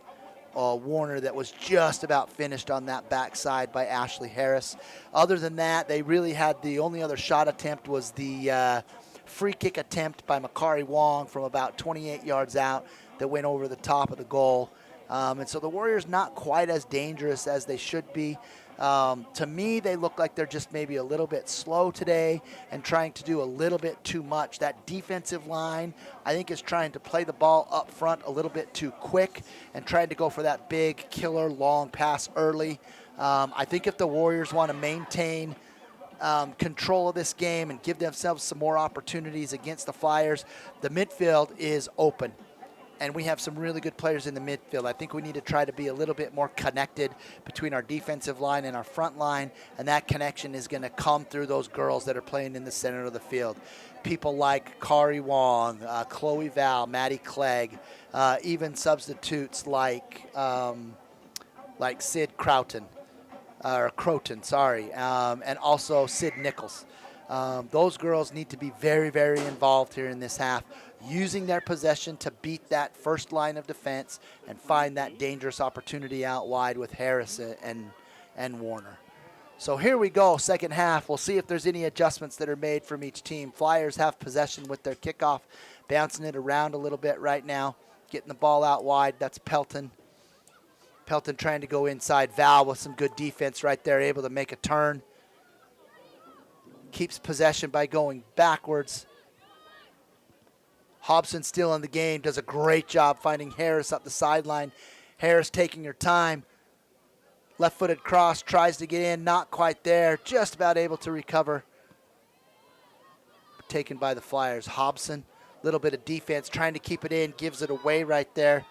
Warner that was just about finished on that backside by Ashley Harris. Other than that, they really had the only other shot attempt was the free kick attempt by Makari Wong from about 28 yards out that went over the top of the goal. And so the Warriors not quite as dangerous as they should be. To me, they look like they're just maybe a little bit slow today and trying to do a little bit too much. That defensive line, I think, is trying to play the ball up front a little bit too quick and trying to go for that big killer long pass early. I think if the Warriors want to maintain control of this game and give themselves some more opportunities against the Flyers, the midfield is open. And we have some really good players in the midfield. I think we need to try to be a little bit more connected between our defensive line and our front line, and that connection is going to come through those girls that are playing in the center of the field. People like Kari Wong, Chloe Val, Maddie Clegg, even substitutes like Sid Croton, and also Sid Nichols. Those girls need to be very, very involved here in this half, using their possession to beat that first line of defense and find that dangerous opportunity out wide with Harris and Warner. So here we go, second half. We'll see if there's any adjustments that are made from each team. Flyers have possession with their kickoff, bouncing it around a little bit right now, getting the ball out wide. That's Pelton. Pelton trying to go inside. Val with some good defense right there, able to make a turn. Keeps possession by going backwards. Hobson still in the game, does a great job finding Harris up the sideline. Harris taking her time. Left-footed cross, tries to get in, not quite there, just about able to recover. Taken by the Flyers. Hobson, little bit of defense, trying to keep it in, gives it away right there.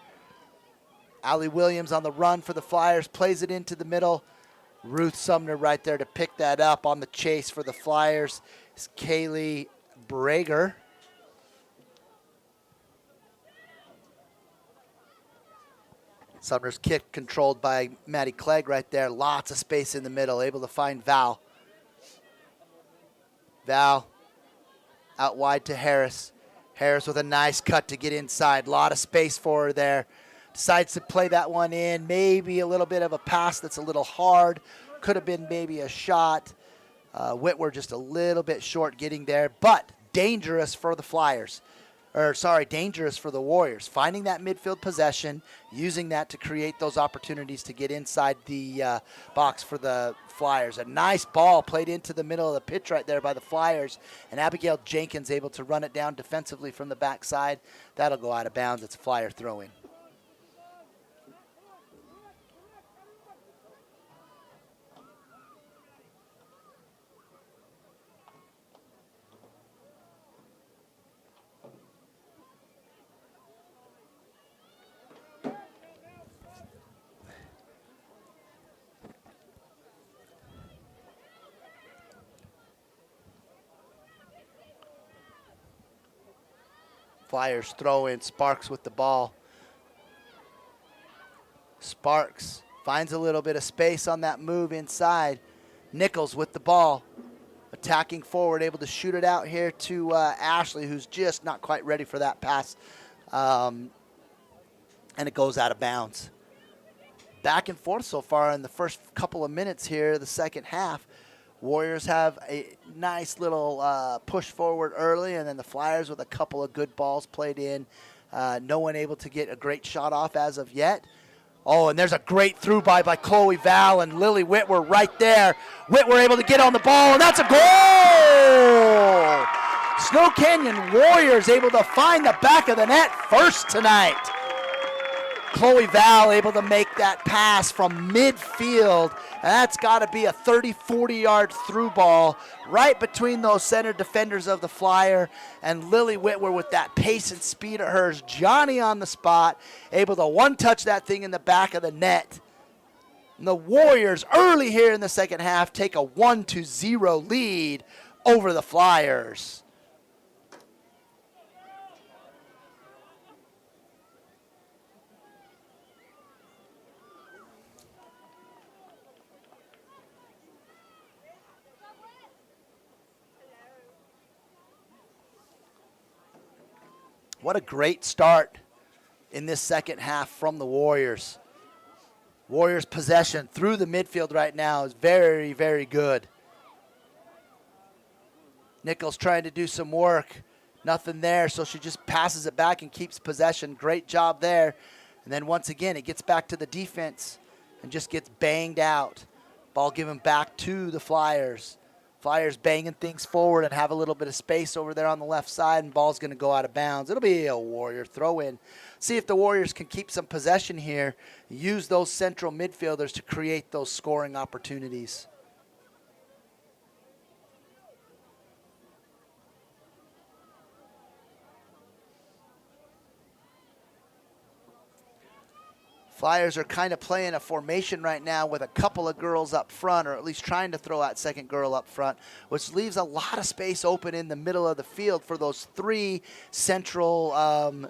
Allie Williams on the run for the Flyers, plays it into the middle. Ruth Sumner right there to pick that up. On the chase for the Flyers is Kaylee Brager. Sumner's kick controlled by Maddie Clegg right there. Lots of space in the middle, able to find Val. Val out wide to Harris. Harris with a nice cut to get inside. A lot of space for her there. Decides to play that one in. Maybe a little bit of a pass that's a little hard. Could have been maybe a shot. Whitwer just a little bit short getting there, but dangerous for the Flyers. Dangerous for the Warriors. Finding that midfield possession, using that to create those opportunities to get inside the box for the Flyers. A nice ball played into the middle of the pitch right there by the Flyers, and Abigail Jenkins able to run it down defensively from the backside. That'll go out of bounds. It's a Flyer throw-in. Flyers throw in. Sparks with the ball. Sparks Finds a little bit of space on that move inside. Nichols with the ball. Attacking forward, able to shoot it out here to Ashley, who's just not quite ready for that pass. And it goes out of bounds. Back and forth so far in the first couple of minutes here, the second half. Warriors have a nice little push forward early, and then the Flyers with a couple of good balls played in. No one able to get a great shot off as of yet. Oh, and there's a great through by Chloe Val and Lily Whitwer right there. Whitwer able to get on the ball, and that's a goal! Snow Canyon Warriors able to find the back of the net first tonight. Chloe Val able to make that pass from midfield. That's got to be a 30, 40-yard through ball right between those center defenders of the Flyer, and Lily Whitwer with that pace and speed of hers. Johnny on the spot, able to one-touch that thing in the back of the net. And the Warriors early here in the second half take a 1-0 lead over the Flyers. What a great start in this second half from the Warriors. Warriors' possession through the midfield right now is very, very good. Nichols trying to do some work. Nothing there, so she just passes it back and keeps possession. Great job there. And then once again, it gets back to the defense and just gets banged out. Ball given back to the Flyers. Flyers banging things forward and have a little bit of space over there on the left side, and ball's going to go out of bounds. It'll be a Warrior throw-in. See if the Warriors can keep some possession here, use those central midfielders to create those scoring opportunities. Flyers are kind of playing a formation right now with a couple of girls up front, or at least trying to throw that second girl up front, which leaves a lot of space open in the middle of the field for those three central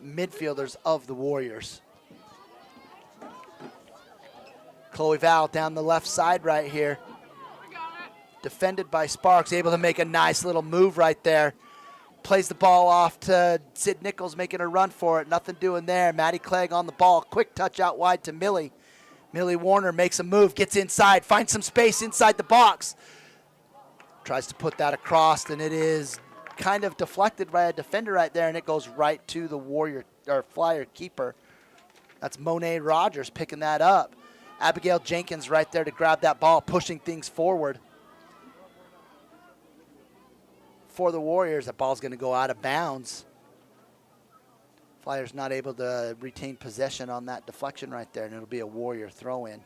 midfielders of the Warriors. Chloe Val down the left side right here. Defended by Sparks, able to make a nice little move right there. Plays the ball off to Sid Nichols, making a run for it. Nothing doing there. Maddie Clegg on the ball. Quick touch out wide to Millie. Millie Warner makes a move, gets inside, finds some space inside the box. Tries to put that across, and it is kind of deflected by a defender right there, and it goes right to the Warrior or Flyer keeper. That's Monet Rogers picking that up. Abigail Jenkins right there to grab that ball, pushing things forward. For the Warriors, that ball's going to go out of bounds. Flyers not able to retain possession on that deflection right there, and it'll be a Warrior throw-in.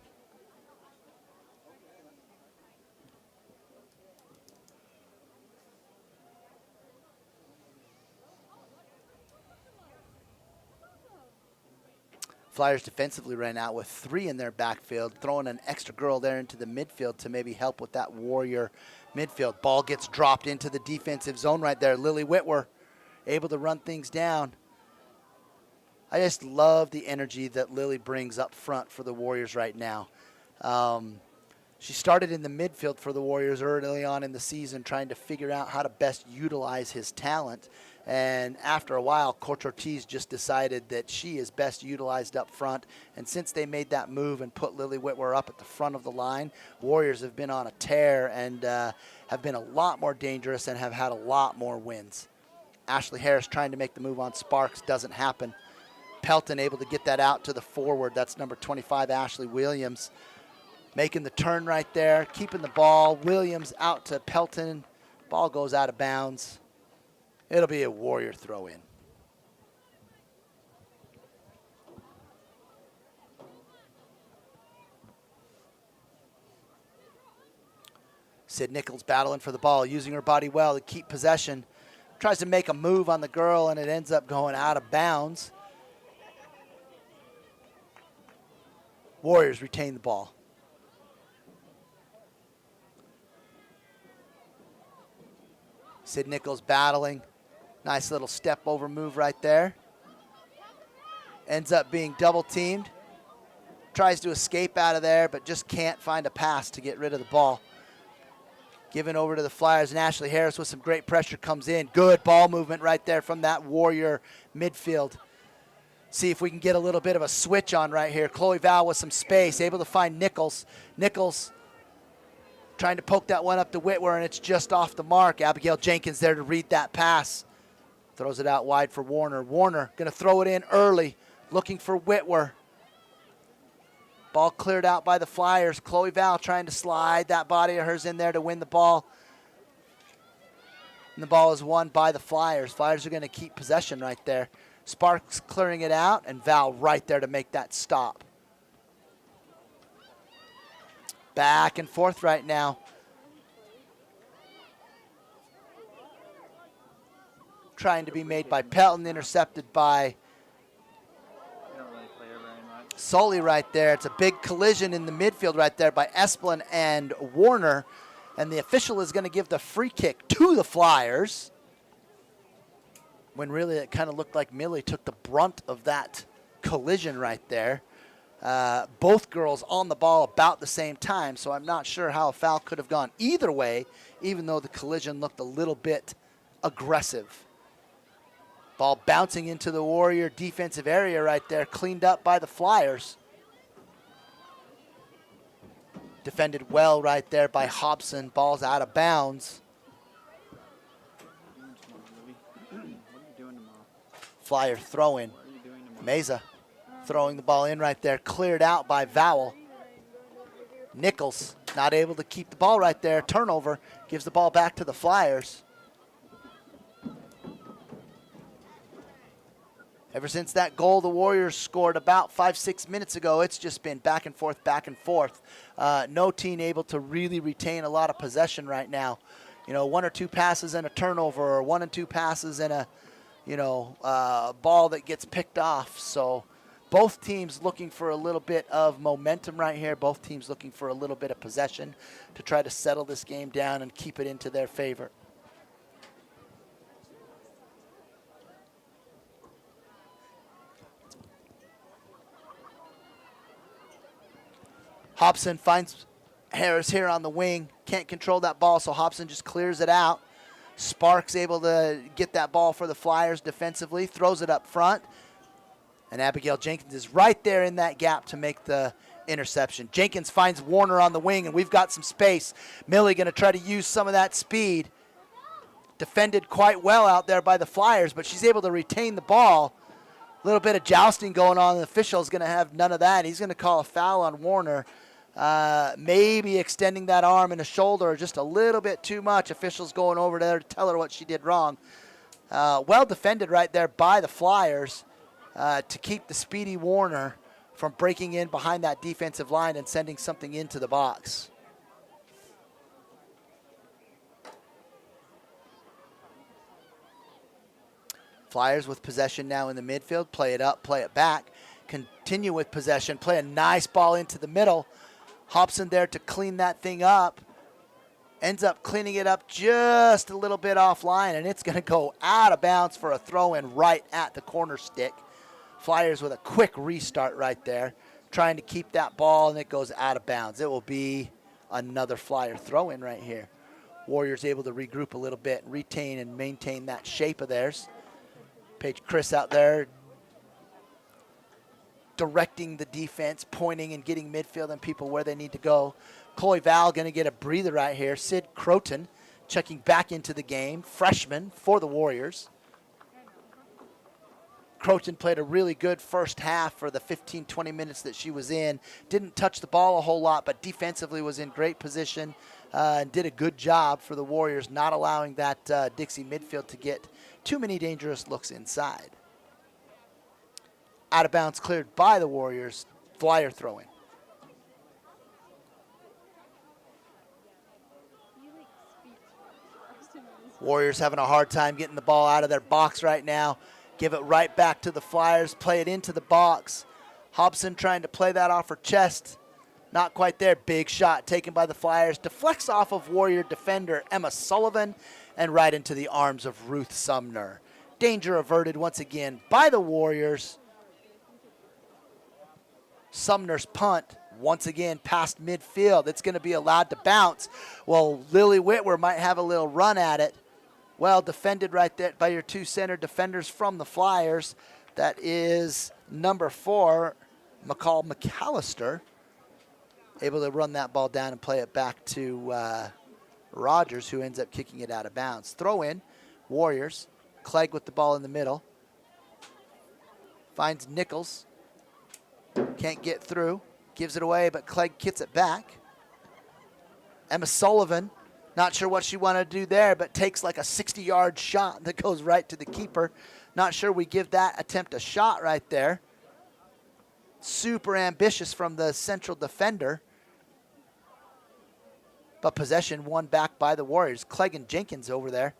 Flyers defensively ran out with three in their backfield, throwing an extra girl there into the midfield to maybe help with that Warrior midfield. Ball gets dropped into the defensive zone right there. Lily Whitwer able to run things down. I just love the energy that Lily brings up front for the Warriors right now. She started in the midfield for the Warriors early on in the season, trying to figure out how to best utilize his talent. And after a while, Coach Ortiz just decided that she is best utilized up front. And since they made that move and put Lily Whitwer up at the front of the line, Warriors have been on a tear and have been a lot more dangerous and have had a lot more wins. Ashley Harris trying to make the move on Sparks, doesn't happen. Pelton able to get that out to the forward. That's number 25, Ashley Williams. Making the turn right there, keeping the ball. Williams out to Pelton. Ball goes out of bounds. It'll be a Warrior throw-in. Sid Nichols battling for the ball, using her body well to keep possession. Tries to make a move on the girl, and it ends up going out of bounds. Warriors retain the ball. Sid Nichols battling. Nice little step over move right there. Ends up being double teamed. tries to escape out of there, but just can't find a pass to get rid of the ball. Given over to the Flyers, and Ashley Harris with some great pressure comes in. Good ball movement right there from that Warrior midfield. See if we can get a little bit of a switch on right here. Chloe Val with some space, able to find Nichols. Nichols trying to poke that one up to Whitwer, and it's just off the mark. Abigail Jenkins there to read that pass. Throws it out wide for Warner. Warner going to throw it in early, looking for Whitwer. Ball cleared out by the Flyers. Chloe Val trying to slide that body of hers in there to win the ball. And the ball is won by the Flyers. Flyers are going to keep possession right there. Sparks clearing it out, and Val right there to make that stop. Back and forth right now. Trying to be made by Pelton, intercepted by Sully right there. It's a big collision in the midfield right there by Esplin and Warner. And the official is going to give the free kick to the Flyers, when really it kind of looked like Millie took the brunt of that collision right there. Both girls on the ball about the same time, so I'm not sure how a foul could have gone either way, even though the collision looked a little bit aggressive. Ball bouncing into the Warrior defensive area right there, cleaned up by the Flyers. Defended well right there by Hobson. Ball's out of bounds. Flyer throw-in. Meza throwing the ball in right there. Cleared out by Vowell. Nichols not able to keep the ball right there. Turnover. Gives the ball back to the Flyers. Ever since that goal the Warriors scored about 5-6 minutes ago, it's just been back and forth, back and forth. No team able to really retain a lot of possession right now. You know, 1 or 2 passes and a turnover, or 1 and 2 passes and a, ball that gets picked off. So both teams looking for a little bit of momentum right here. Both teams looking for a little bit of possession to try to settle this game down and keep it into their favor. Hobson finds Harris here on the wing. Can't control that ball, so Hobson just clears it out. Sparks able to get that ball for the Flyers defensively. Throws it up front. And Abigail Jenkins is right there in that gap to make the interception. Jenkins finds Warner on the wing, and we've got some space. Millie going to try to use some of that speed. Defended quite well out there by the Flyers, but she's able to retain the ball. A little bit of jousting going on. The official is going to have none of that. He's going to call a foul on Warner. Maybe extending that arm and a shoulder just a little bit too much. Officials going over there to tell her what she did wrong. Well defended right there by the Flyers to keep the speedy Warner from breaking in behind that defensive line and sending something into the box. Flyers with possession now in the midfield. Play it up, play it back. Continue with possession. Play a nice ball into the middle. Hobson there to clean that thing up. Ends up cleaning it up just a little bit offline, and it's going to go out of bounds for a throw-in right at the corner stick. Flyers with a quick restart right there, trying to keep that ball, and it goes out of bounds. It will be another Flyer throw-in right here. Warriors able to regroup a little bit, retain and maintain that shape of theirs. Paige Chris out there directing the defense, pointing and getting midfield and people where they need to go. Chloe Val going to get a breather right here. Sid Croton checking back into the game, freshman for the Warriors. Croton played a really good first half for the 15-20 minutes that she was in. Didn't touch the ball a whole lot, but defensively was in great position and did a good job for the Warriors, not allowing that Dixie midfield to get too many dangerous looks inside. Out of bounds cleared by the Warriors. Flyer throwing. Warriors having a hard time getting the ball out of their box right now. Give it right back to the Flyers. Play it into the box. Hobson trying to play that off her chest. Not quite there. Big shot taken by the Flyers. Deflects off of Warrior defender Emma Sullivan and right into the arms of Ruth Sumner. Danger averted once again by the Warriors. Sumner's punt, once again past midfield. It's going to be allowed to bounce. Well, Lily Whitwer might have a little run at it. Well defended right there by your two center defenders from the Flyers. That is number 4, McAllister, able to run that ball down and play it back to Rogers, who ends up kicking it out of bounds. Throw in, Warriors. Clegg with the ball in the middle. Finds Nichols. Can't get through. Gives it away, but Clegg gets it back. Emma Sullivan, not sure what she wanted to do there, but takes like a 60-yard shot that goes right to the keeper. Not sure we give that attempt a shot right there. Super ambitious from the central defender. But possession won back by the Warriors. Clegg and Jenkins over there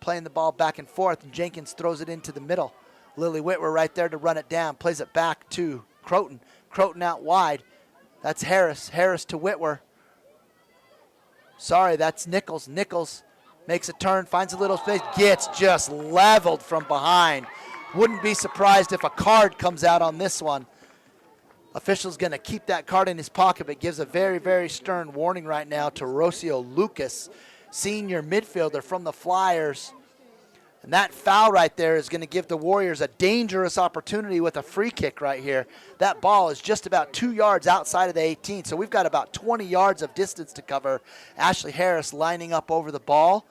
playing the ball back and forth, and Jenkins throws it into the middle. Lily Whitwer right there to run it down. Plays it back to Croton. Croton out wide. That's Harris. Harris to Whitwer. Sorry, that's Nichols. Nichols makes a turn, finds a little space, gets just leveled from behind. Wouldn't be surprised if a card comes out on this one. Official's going to keep that card in his pocket, but gives a very, very stern warning right now to Rocio Lucas, senior midfielder from the Flyers. And that foul right there is going to give the Warriors a dangerous opportunity with a free kick right here. That ball is just about 2 yards outside of the 18, so we've got about 20 yards of distance to cover. Ashley Harris lining up over the ball.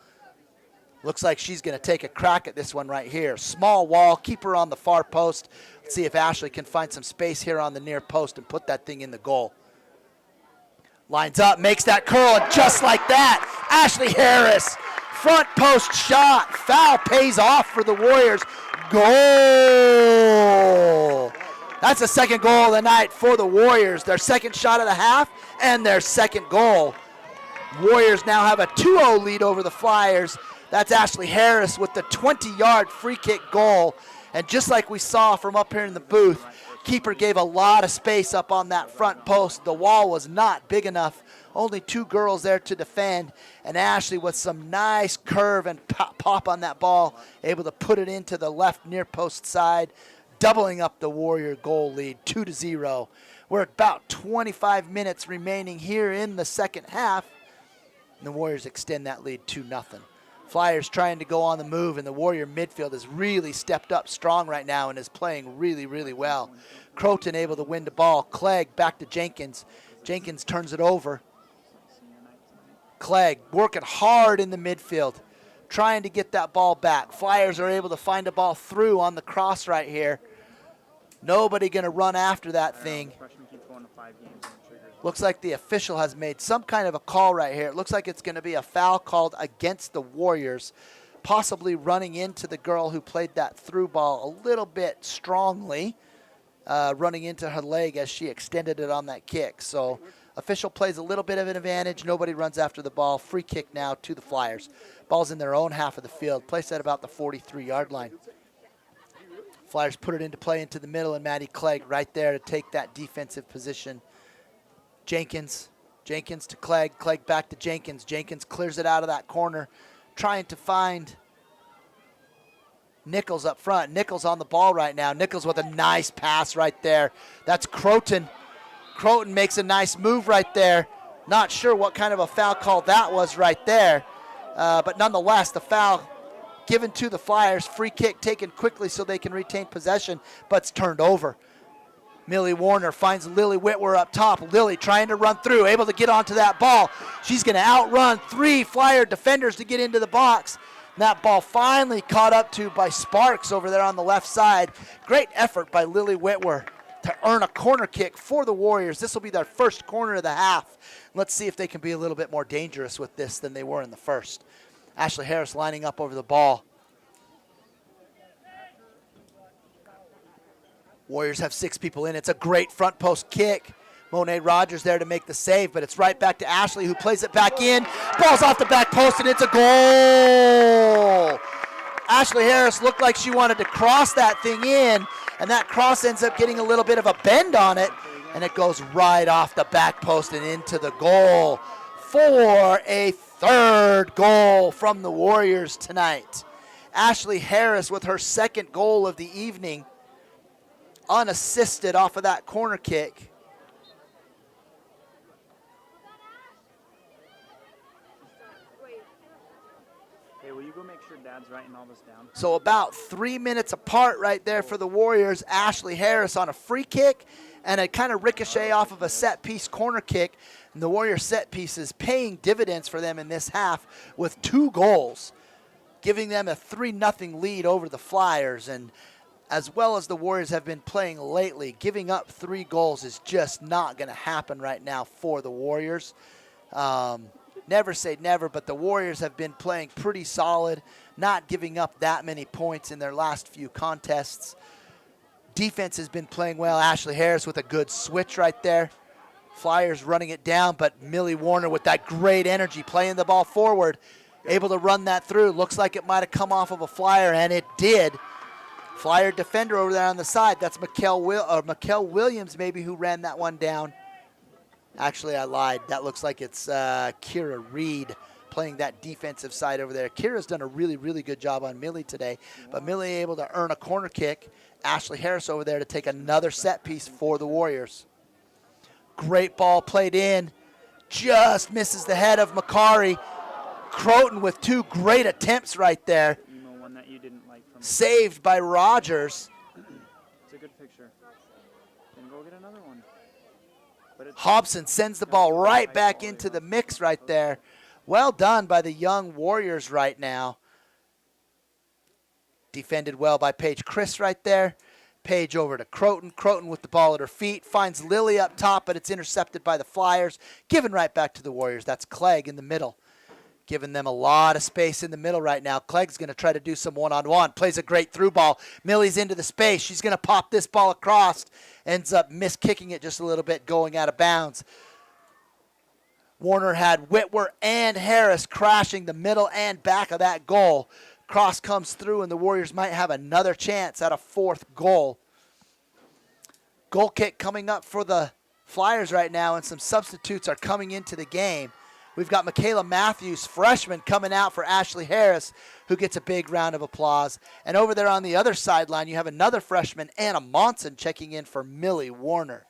Looks like she's going to take a crack at this one right here. Small wall, keep her on the far post. Let's see if Ashley can find some space here on the near post and put that thing in the goal. Lines up, makes that curl, and just like that, Ashley Harris, front post shot. Foul pays off for the Warriors. Goal! That's the second goal of the night for the Warriors. Their second shot of the half and their second goal. Warriors now have a 2-0 lead over the Flyers. That's Ashley Harris with the 20-yard free kick goal. And just like we saw from up here in the booth, keeper gave a lot of space up on that front post. The wall was not big enough. Only 2 girls there to defend. And Ashley with some nice curve and pop on that ball, able to put it into the left near post side, doubling up the Warrior goal lead, 2-0. We're at about 25 minutes remaining here in the second half. And the Warriors extend that lead 2-0. Flyers trying to go on the move, and the Warrior midfield has really stepped up strong right now and is playing really, really well. Croton able to win the ball. Clegg back to Jenkins. Jenkins turns it over. Clegg working hard in the midfield, trying to get that ball back. Flyers are able to find a ball through on the cross right here. Nobody going to run after that thing. Looks like the official has made some kind of a call right here. It looks like it's going to be a foul called against the Warriors, possibly running into the girl who played that through ball a little bit strongly, running into her leg as she extended it on that kick. So official plays a little bit of an advantage. Nobody runs after the ball. Free kick now to the Flyers. Ball's in their own half of the field, placed at about the 43-yard line. Flyers put it into play into the middle, and Maddie Clegg right there to take that defensive position. Jenkins to Clegg, Clegg back to Jenkins. Jenkins clears it out of that corner, trying to find Nichols up front. Nichols on the ball right now. Nichols with a nice pass right there. That's Croton. Croton makes a nice move right there. Not sure what kind of a foul call that was right there, but nonetheless, the foul given to the Flyers. Free kick taken quickly so they can retain possession, but it's turned over. Millie Warner finds Lily Whitwer up top. Lily trying to run through, able to get onto that ball. She's going to outrun 3 Flyer defenders to get into the box. And that ball finally caught up to by Sparks over there on the left side. Great effort by Lily Whitwer to earn a corner kick for the Warriors. This will be their first corner of the half. Let's see if they can be a little bit more dangerous with this than they were in the first. Ashley Harris lining up over the ball. Warriors have 6 people in. It's a great front post kick. Monet Rogers there to make the save, but it's right back to Ashley, who plays it back in. Ball's off the back post, and it's a goal. Ashley Harris looked like she wanted to cross that thing in, and that cross ends up getting a little bit of a bend on it, and it goes right off the back post and into the goal for a 3rd goal from the Warriors tonight. Ashley Harris with her 2nd goal of the evening. unassisted off of that corner kick. Hey, will you go make sure Dad's writing all this down? So about 3 minutes apart right there for the Warriors. Ashley Harris on a free kick and a kind of ricochet off of a set piece corner kick. And the Warrior set piece is paying dividends for them in this half with 2 goals, giving them a 3-0 lead over the Flyers. And as well as the Warriors have been playing lately, giving up 3 goals is just not going to happen right now for the Warriors. Never say never, but the Warriors have been playing pretty solid, not giving up that many points in their last few contests. Defense has been playing well. Ashley Harris with a good switch right there. Flyers running it down, but Millie Warner with that great energy, playing the ball forward, able to run that through. Looks like it might have come off of a Flyer, and it did. Flyer defender over there on the side. That's Mikkel Williams maybe who ran that one down. Actually, I lied. That looks like it's Kira Reed playing that defensive side over there. Kira's done a really, really good job on Millie today, but Millie able to earn a corner kick. Ashley Harris over there to take another set piece for the Warriors. Great ball played in. Just misses the head of Makari. Croton with 2 great attempts right there. One that you didn't like from saved by Rogers. It's a good picture. Then go get another one. Hobson sends the ball right back into the mix right there. Well done by the young Warriors right now. Defended well by Paige Chris right there. Paige over to Croton. Croton with the ball at her feet. Finds Lily up top, but it's intercepted by the Flyers. Given right back to the Warriors. That's Clegg in the middle. Giving them a lot of space in the middle right now. Clegg's going to try to do some one-on-one. Plays a great through ball. Millie's into the space. She's going to pop this ball across. Ends up miss-kicking it just a little bit, going out of bounds. Warner had Whitwer and Harris crashing the middle and back of that goal. Cross comes through, and the Warriors might have another chance at a 4th goal. Goal kick coming up for the Flyers right now, and some substitutes are coming into the game. We've got Michaela Matthews, freshman, coming out for Ashley Harris, who gets a big round of applause. And over there on the other sideline, you have another freshman, Anna Monson, checking in for Millie Warner,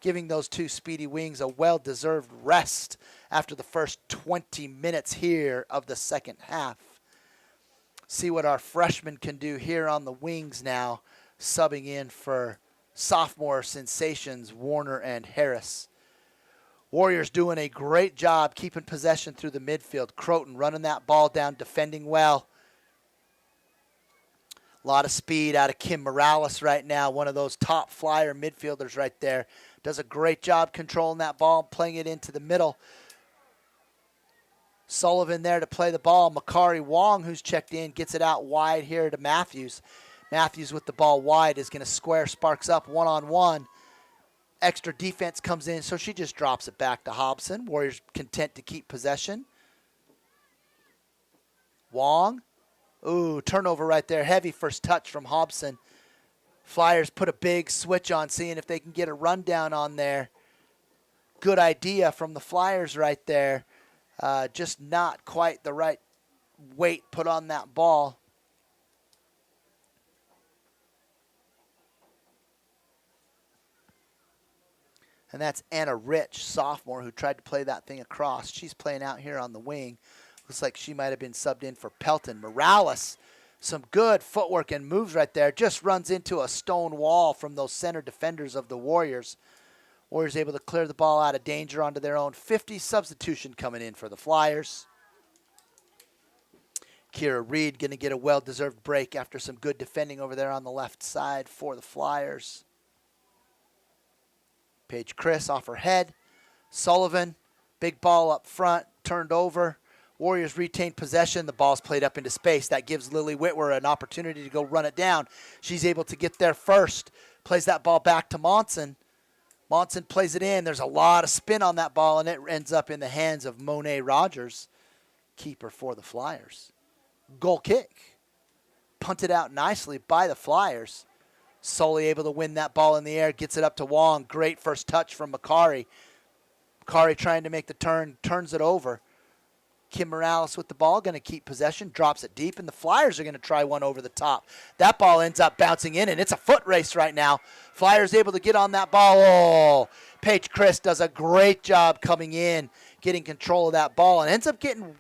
giving those 2 speedy wings a well-deserved rest after the first 20 minutes here of the second half. See what our freshmen can do here on the wings now, subbing in for sophomore sensations Warner and Harris. Warriors doing a great job keeping possession through the midfield. Croton running that ball down, defending well. A lot of speed out of Kim Morales right now, one of those top Flyer midfielders right there. Does a great job controlling that ball and playing it into the middle. Sullivan there to play the ball. Makari Wong, who's checked in, gets it out wide here to Matthews. Matthews with the ball wide is going to square Sparks up one-on-one. Extra defense comes in, so she just drops it back to Hobson. Warriors content to keep possession. Wong. Ooh, turnover right there. Heavy first touch from Hobson. Flyers put a big switch on, seeing if they can get a rundown on there. Good idea from the Flyers right there. Just not quite the right weight put on that ball. And that's Anna Rich, sophomore, who tried to play that thing across. She's playing out here on the wing. Looks like she might have been subbed in for Pelton. Morales, some good footwork and moves right there. Just runs into a stone wall from those center defenders of the Warriors. Warriors able to clear the ball out of danger onto their own 50. Substitution coming in for the Flyers. Kira Reed going to get a well-deserved break after some good defending over there on the left side for the Flyers. Paige Chris off her head. Sullivan, big ball up front, turned over. Warriors retained possession. The ball's played up into space. That gives Lily Whitwer an opportunity to go run it down. She's able to get there first. Plays that ball back to Monson. Monson plays it in. There's a lot of spin on that ball, and it ends up in the hands of Monet Rogers, keeper for the Flyers. Goal kick. Punted out nicely by the Flyers. Sully able to win that ball in the air, gets it up to Wong. Great first touch from Makari. Makari trying to make the turn, turns it over. Kim Morales with the ball, going to keep possession, drops it deep, and the Flyers are going to try one over the top. That ball ends up bouncing in, and it's a foot race right now. Flyers able to get on that ball. Oh, Paige Chris does a great job coming in, getting control of that ball, and ends up getting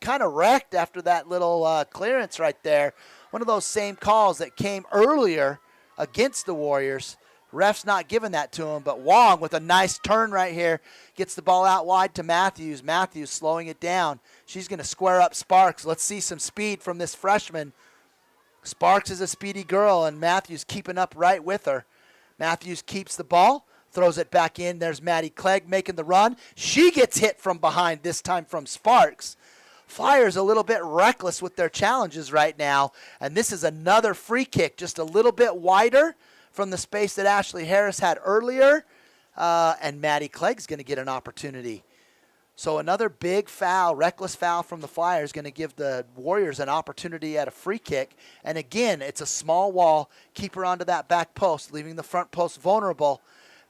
kind of wrecked after that little clearance right there. One of those same calls that came earlier against the Warriors. Ref's not giving that to him, but Wong with a nice turn right here gets the ball out wide to Matthews. Matthews slowing it down. She's going to square up Sparks. Let's see some speed from this freshman. Sparks is a speedy girl, and Matthews keeping up right with her. Matthews keeps the ball, throws it back in. There's Maddie Clegg making the run. She gets hit from behind, this time from Sparks. Flyers a little bit reckless with their challenges right now, and this is another free kick, just a little bit wider from the space that Ashley Harris had earlier, and Maddie Clegg's going to get an opportunity. So another big foul, reckless foul from the Flyers, going to give the Warriors an opportunity at a free kick. And again, it's a small wall. Keep her onto that back post, leaving the front post vulnerable.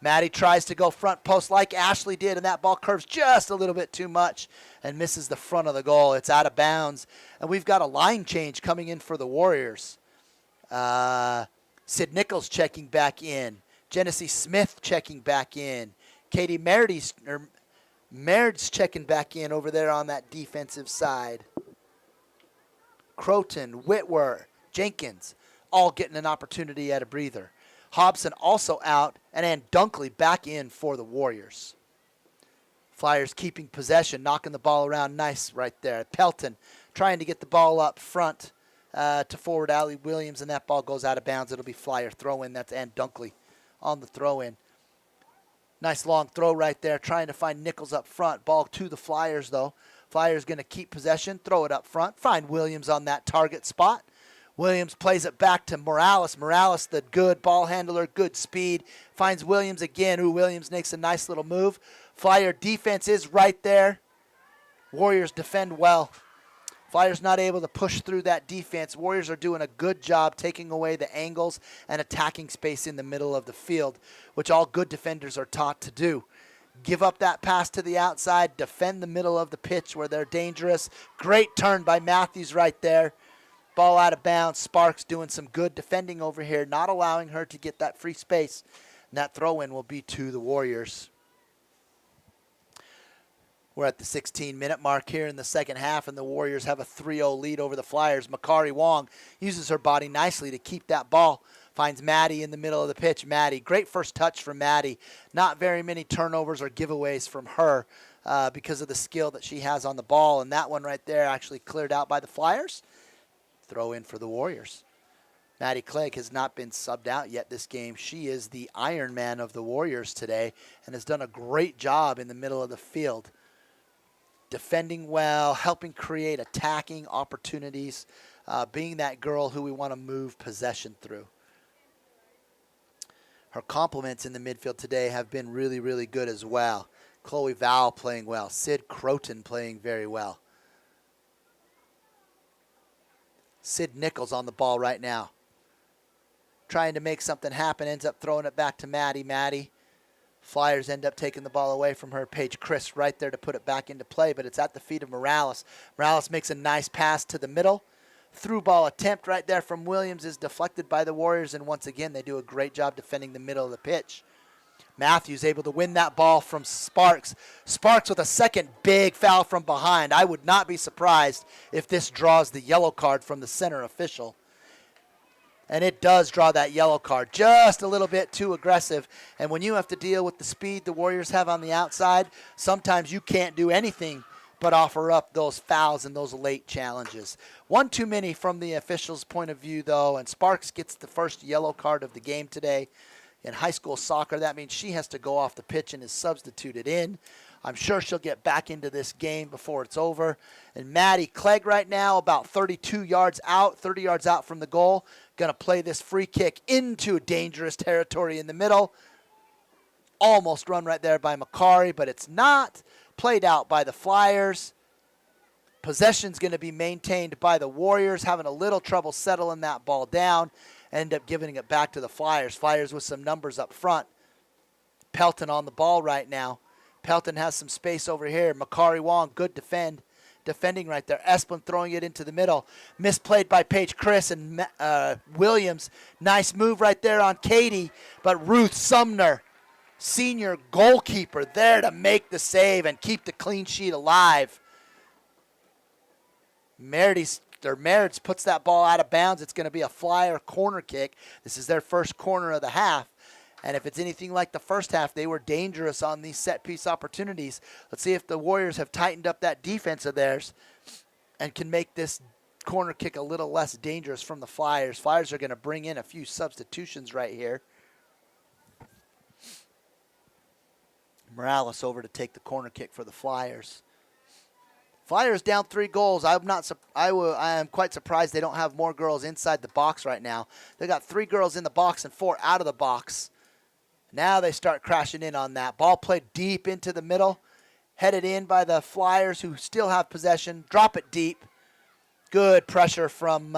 Maddie tries to go front post like Ashley did, and that ball curves just a little bit too much and misses the front of the goal. It's out of bounds, and we've got a line change coming in for the Warriors. Sid Nichols checking back in. Genesee Smith checking back in. Katie Merides checking back in over there on that defensive side. Croton, Whitwer, Jenkins, all getting an opportunity at a breather. Hobson also out, and Ann Dunkley back in for the Warriors. Flyers keeping possession, knocking the ball around nice right there. Pelton trying to get the ball up front to forward Allie Williams, and that ball goes out of bounds. It'll be Flyer throw-in. That's Ann Dunkley on the throw-in. Nice long throw right there, trying to find Nichols up front. Ball to the Flyers, though. Flyers going to keep possession, throw it up front, find Williams on that target spot. Williams plays it back to Morales. Morales, the good ball handler, good speed, finds Williams again. Williams makes a nice little move. Flyer defense is right there. Warriors defend well. Flyers not able to push through that defense. Warriors are doing a good job taking away the angles and attacking space in the middle of the field, which all good defenders are taught to do. Give up that pass to the outside, defend the middle of the pitch where they're dangerous. Great turn by Matthews right there. Ball out of bounds. Sparks doing some good defending over here, not allowing her to get that free space. And that throw-in will be to the Warriors. We're at the 16-minute mark here in the second half, and the Warriors have a 3-0 lead over the Flyers. Makari Wong uses her body nicely to keep that ball. Finds Maddie in the middle of the pitch. Maddie, great first touch from Maddie. Not very many turnovers or giveaways from her because of the skill that she has on the ball. And that one right there actually cleared out by the Flyers. Throw in for the Warriors. Maddie Clegg has not been subbed out yet this game. She is the Iron Man of the Warriors today and has done a great job in the middle of the field. Defending well, helping create attacking opportunities, being that girl who we want to move possession through. Her compliments in the midfield today have been really, really good as well. Chloe Val playing well. Sid Croton playing very well. Sid Nichols on the ball right now. Trying to make something happen, ends up throwing it back to Maddie. Maddie. Flyers end up taking the ball away from her. Paige Chris right there to put it back into play, but it's at the feet of Morales. Morales makes a nice pass to the middle. Through ball attempt right there from Williams is deflected by the Warriors, and once again, they do a great job defending the middle of the pitch. Matthews able to win that ball from Sparks. Sparks with a second big foul from behind. I would not be surprised if this draws the yellow card from the center official. And it does draw that yellow card. Just a little bit too aggressive. And when you have to deal with the speed the Warriors have on the outside, sometimes you can't do anything but offer up those fouls and those late challenges. One too many from the official's point of view, though, and Sparks gets the first yellow card of the game today. In high school soccer, that means she has to go off the pitch and is substituted in. I'm sure she'll get back into this game before it's over. And Maddie Clegg right now about 32 yards out, 30 yards out from the goal. Going to play this free kick into dangerous territory in the middle. Almost run right there by Makari, but it's not. Played out by the Flyers. Possession's going to be maintained by the Warriors, having a little trouble settling that ball down. End up giving it back to the Flyers. Flyers with some numbers up front. Pelton on the ball right now. Pelton has some space over here. Makari Wong, good defend. defending right there. Esplin throwing it into the middle. Misplayed by Paige Chris and Williams. Nice move right there on Katie. But Ruth Sumner, senior goalkeeper, there to make the save and keep the clean sheet alive. Meredith puts that ball out of bounds. It's going to be a flyer corner kick. This is their first corner of the half. And if it's anything like the first half, they were dangerous on these set piece opportunities. Let's see if the Warriors have tightened up that defense of theirs and can make this corner kick a little less dangerous from the Flyers. Flyers are going to bring in a few substitutions right here. Morales over to take the corner kick for the Flyers. Flyers down 3 goals. I am quite surprised they don't have more girls inside the box right now. They got 3 girls in the box and 4 out of the box. Now they start crashing in on that. Ball played deep into the middle. Headed in by the Flyers, who still have possession. Drop it deep. Good pressure from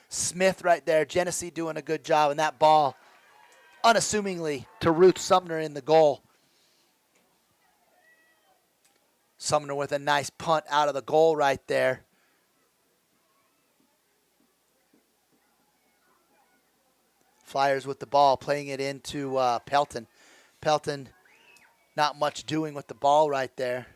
Smith right there. Genesee doing a good job. And that ball, unassumingly, to Ruth Sumner in the goal. Sumner with a nice punt out of the goal right there. Flyers with the ball, playing it into Pelton. Pelton, not much doing with the ball right there.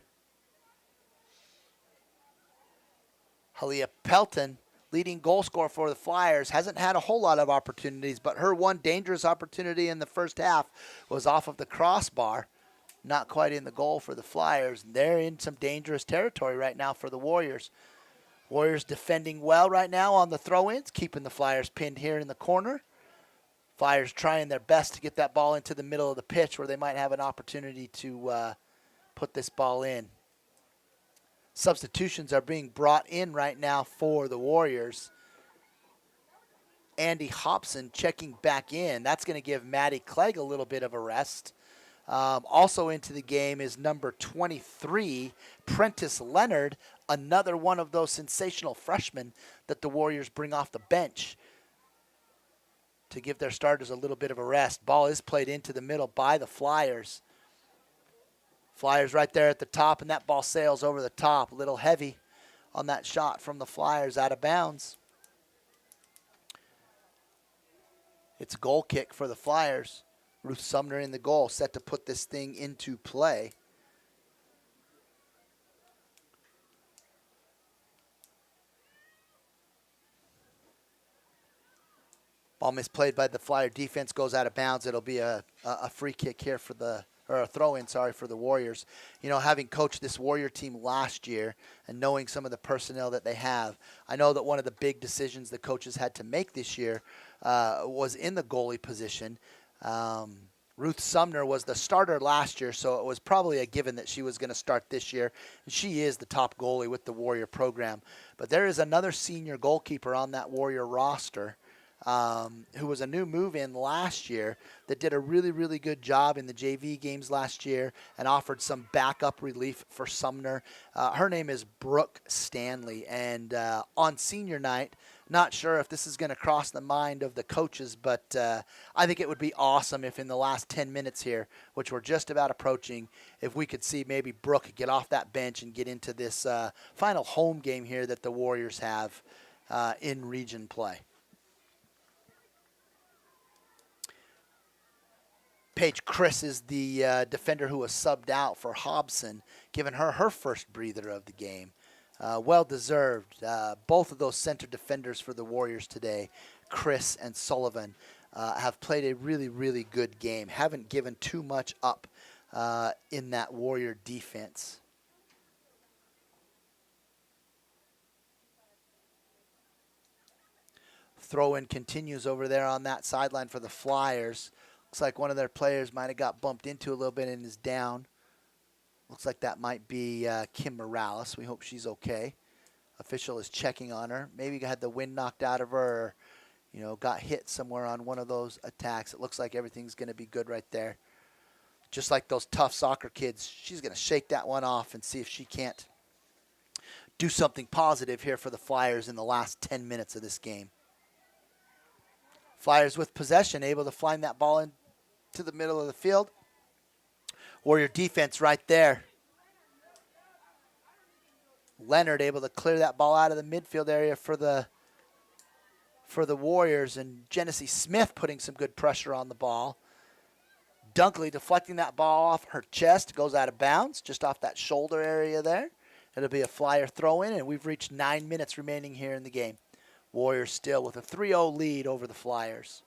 Halia Pelton, leading goal scorer for the Flyers, hasn't had a whole lot of opportunities, but her one dangerous opportunity in the first half was off of the crossbar. Not quite in the goal for the Flyers. They're in some dangerous territory right now for the Warriors. Warriors defending well right now on the throw-ins, keeping the Flyers pinned here in the corner. Flyers trying their best to get that ball into the middle of the pitch where they might have an opportunity to put this ball in. Substitutions are being brought in right now for the Warriors. Andy Hobson checking back in. That's going to give Maddie Clegg a little bit of a rest. Also into the game is number 23, Prentice Leonard, another one of those sensational freshmen that the Warriors bring off the bench to give their starters a little bit of a rest. Ball is played into the middle by the Flyers. Flyers right there at the top, and that ball sails over the top. A little heavy on that shot from the Flyers, out of bounds. It's a goal kick for the Flyers. Ruth Sumner in the goal, set to put this thing into play. Ball misplayed by the Flyer defense, goes out of bounds. It'll be a free kick here for or a throw-in, for the Warriors. You know, having coached this Warrior team last year and knowing some of the personnel that they have, I know that one of the big decisions the coaches had to make this year was in the goalie position. Ruth Sumner was the starter last year, so it was probably a given that she was going to start this year. And she is the top goalie with the Warrior program. But there is another senior goalkeeper on that Warrior roster who was a new move-in last year that did a really, really good job in the JV games last year and offered some backup relief for Sumner. Her name is Brooke Stanley, and on senior night, not sure if this is going to cross the mind of the coaches, but I think it would be awesome if in the last 10 minutes here, which we're just about approaching, if we could see maybe Brooke get off that bench and get into this final home game here that the Warriors have in region play. Paige Chris is the defender who was subbed out for Hobson, giving her first breather of the game. Well-deserved. Both of those center defenders for the Warriors today, Chris and Sullivan, have played a really, really good game. Haven't given too much up in that Warrior defense. Throw-in continues over there on that sideline for the Flyers. Looks like one of their players might have got bumped into a little bit and is down. Looks like that might be Kim Morales. We hope she's okay. Official is checking on her. Maybe had the wind knocked out of her or, got hit somewhere on one of those attacks. It looks like everything's going to be good right there. Just like those tough soccer kids, she's going to shake that one off and see if she can't do something positive here for the Flyers in the last 10 minutes of this game. Flyers with possession, able to fly that ball into the middle of the field. Warrior defense right there. Leonard able to clear that ball out of the midfield area for the Warriors, and Genesee Smith putting some good pressure on the ball. Dunkley deflecting that ball off her chest, goes out of bounds, just off that shoulder area there. It'll be a Flyer throw-in, and we've reached 9 minutes remaining here in the game. Warriors still with a 3-0 lead over the Flyers.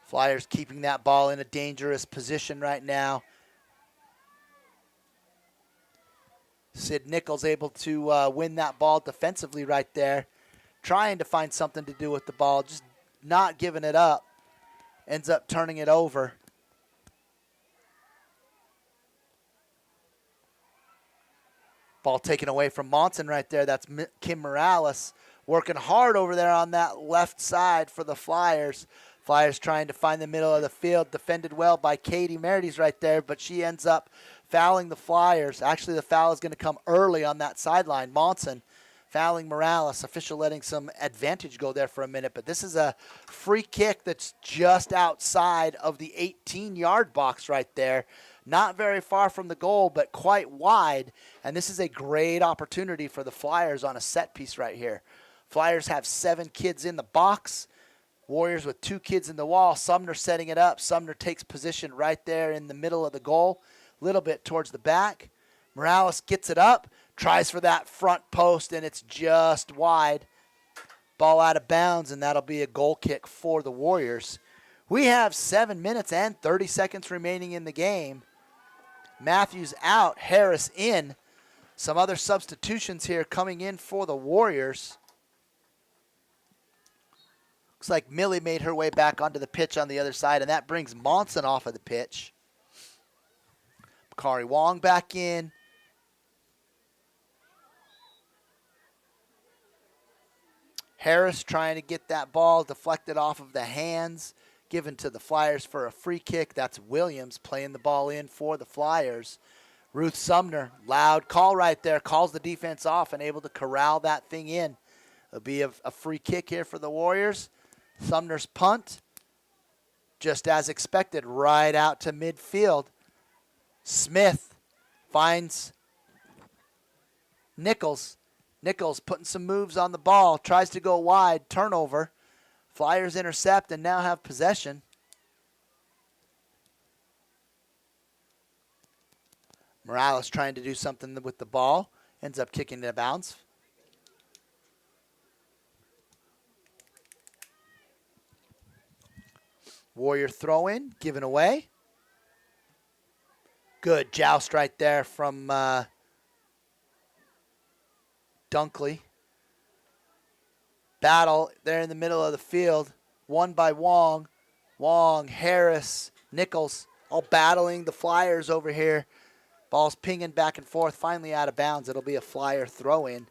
Flyers keeping that ball in a dangerous position right now. Sid Nichols able to win that ball defensively right there. Trying to find something to do with the ball, just not giving it up. Ends up turning it over. Ball taken away from Monson right there. That's Kim Morales working hard over there on that left side for the Flyers. Flyers trying to find the middle of the field. Defended well by Katie Merides right there, but she ends up fouling the Flyers. Actually, the foul is going to come early on that sideline. Monson fouling Morales. Official letting some advantage go there for a minute, but this is a free kick that's just outside of the 18-yard box right there. Not very far from the goal, but quite wide, and this is a great opportunity for the Flyers on a set piece right here. Flyers have 7 kids in the box. Warriors with 2 kids in the wall. Sumner setting it up. Sumner takes position right there in the middle of the goal, a little bit towards the back. Morales gets it up, tries for that front post, and it's just wide. Ball out of bounds, and that'll be a goal kick for the Warriors. We have 7 minutes and 30 seconds remaining in the game. Matthews out, Harris in. Some other substitutions here coming in for the Warriors. Looks like Millie made her way back onto the pitch on the other side, and that brings Monson off of the pitch. Makari Wong back in. Harris trying to get that ball deflected off of the hands, given to the Flyers for a free kick. That's Williams playing the ball in for the Flyers. Ruth Sumner, loud call right there, calls the defense off and able to corral that thing in. It'll be a free kick here for the Warriors. Sumner's punt, just as expected, right out to midfield. Smith finds Nichols. Nichols putting some moves on the ball, tries to go wide, turnover. Flyers intercept and now have possession. Morales trying to do something with the ball, ends up kicking it out of bounds. Warrior throw in, given away. Good joust right there from Dunkley. Battle there in the middle of the field, won by Wong. Wong, Harris, Nichols, all battling the Flyers over here. Ball's pinging back and forth, finally out of bounds. It'll be a Flyer throw-in.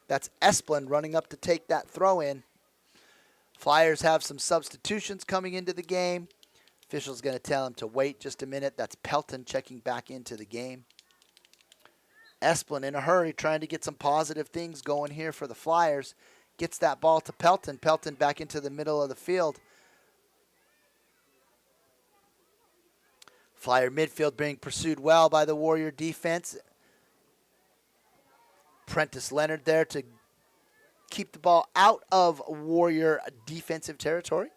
That's Esplin running up to take that throw-in. Flyers have some substitutions coming into the game. Official's going to tell him to wait just a minute. That's Pelton checking back into the game. Esplin in a hurry, trying to get some positive things going here for the Flyers. Gets that ball to Pelton. Pelton back into the middle of the field. Flyer midfield being pursued well by the Warrior defense. Prentice Leonard there to keep the ball out of Warrior defensive territory.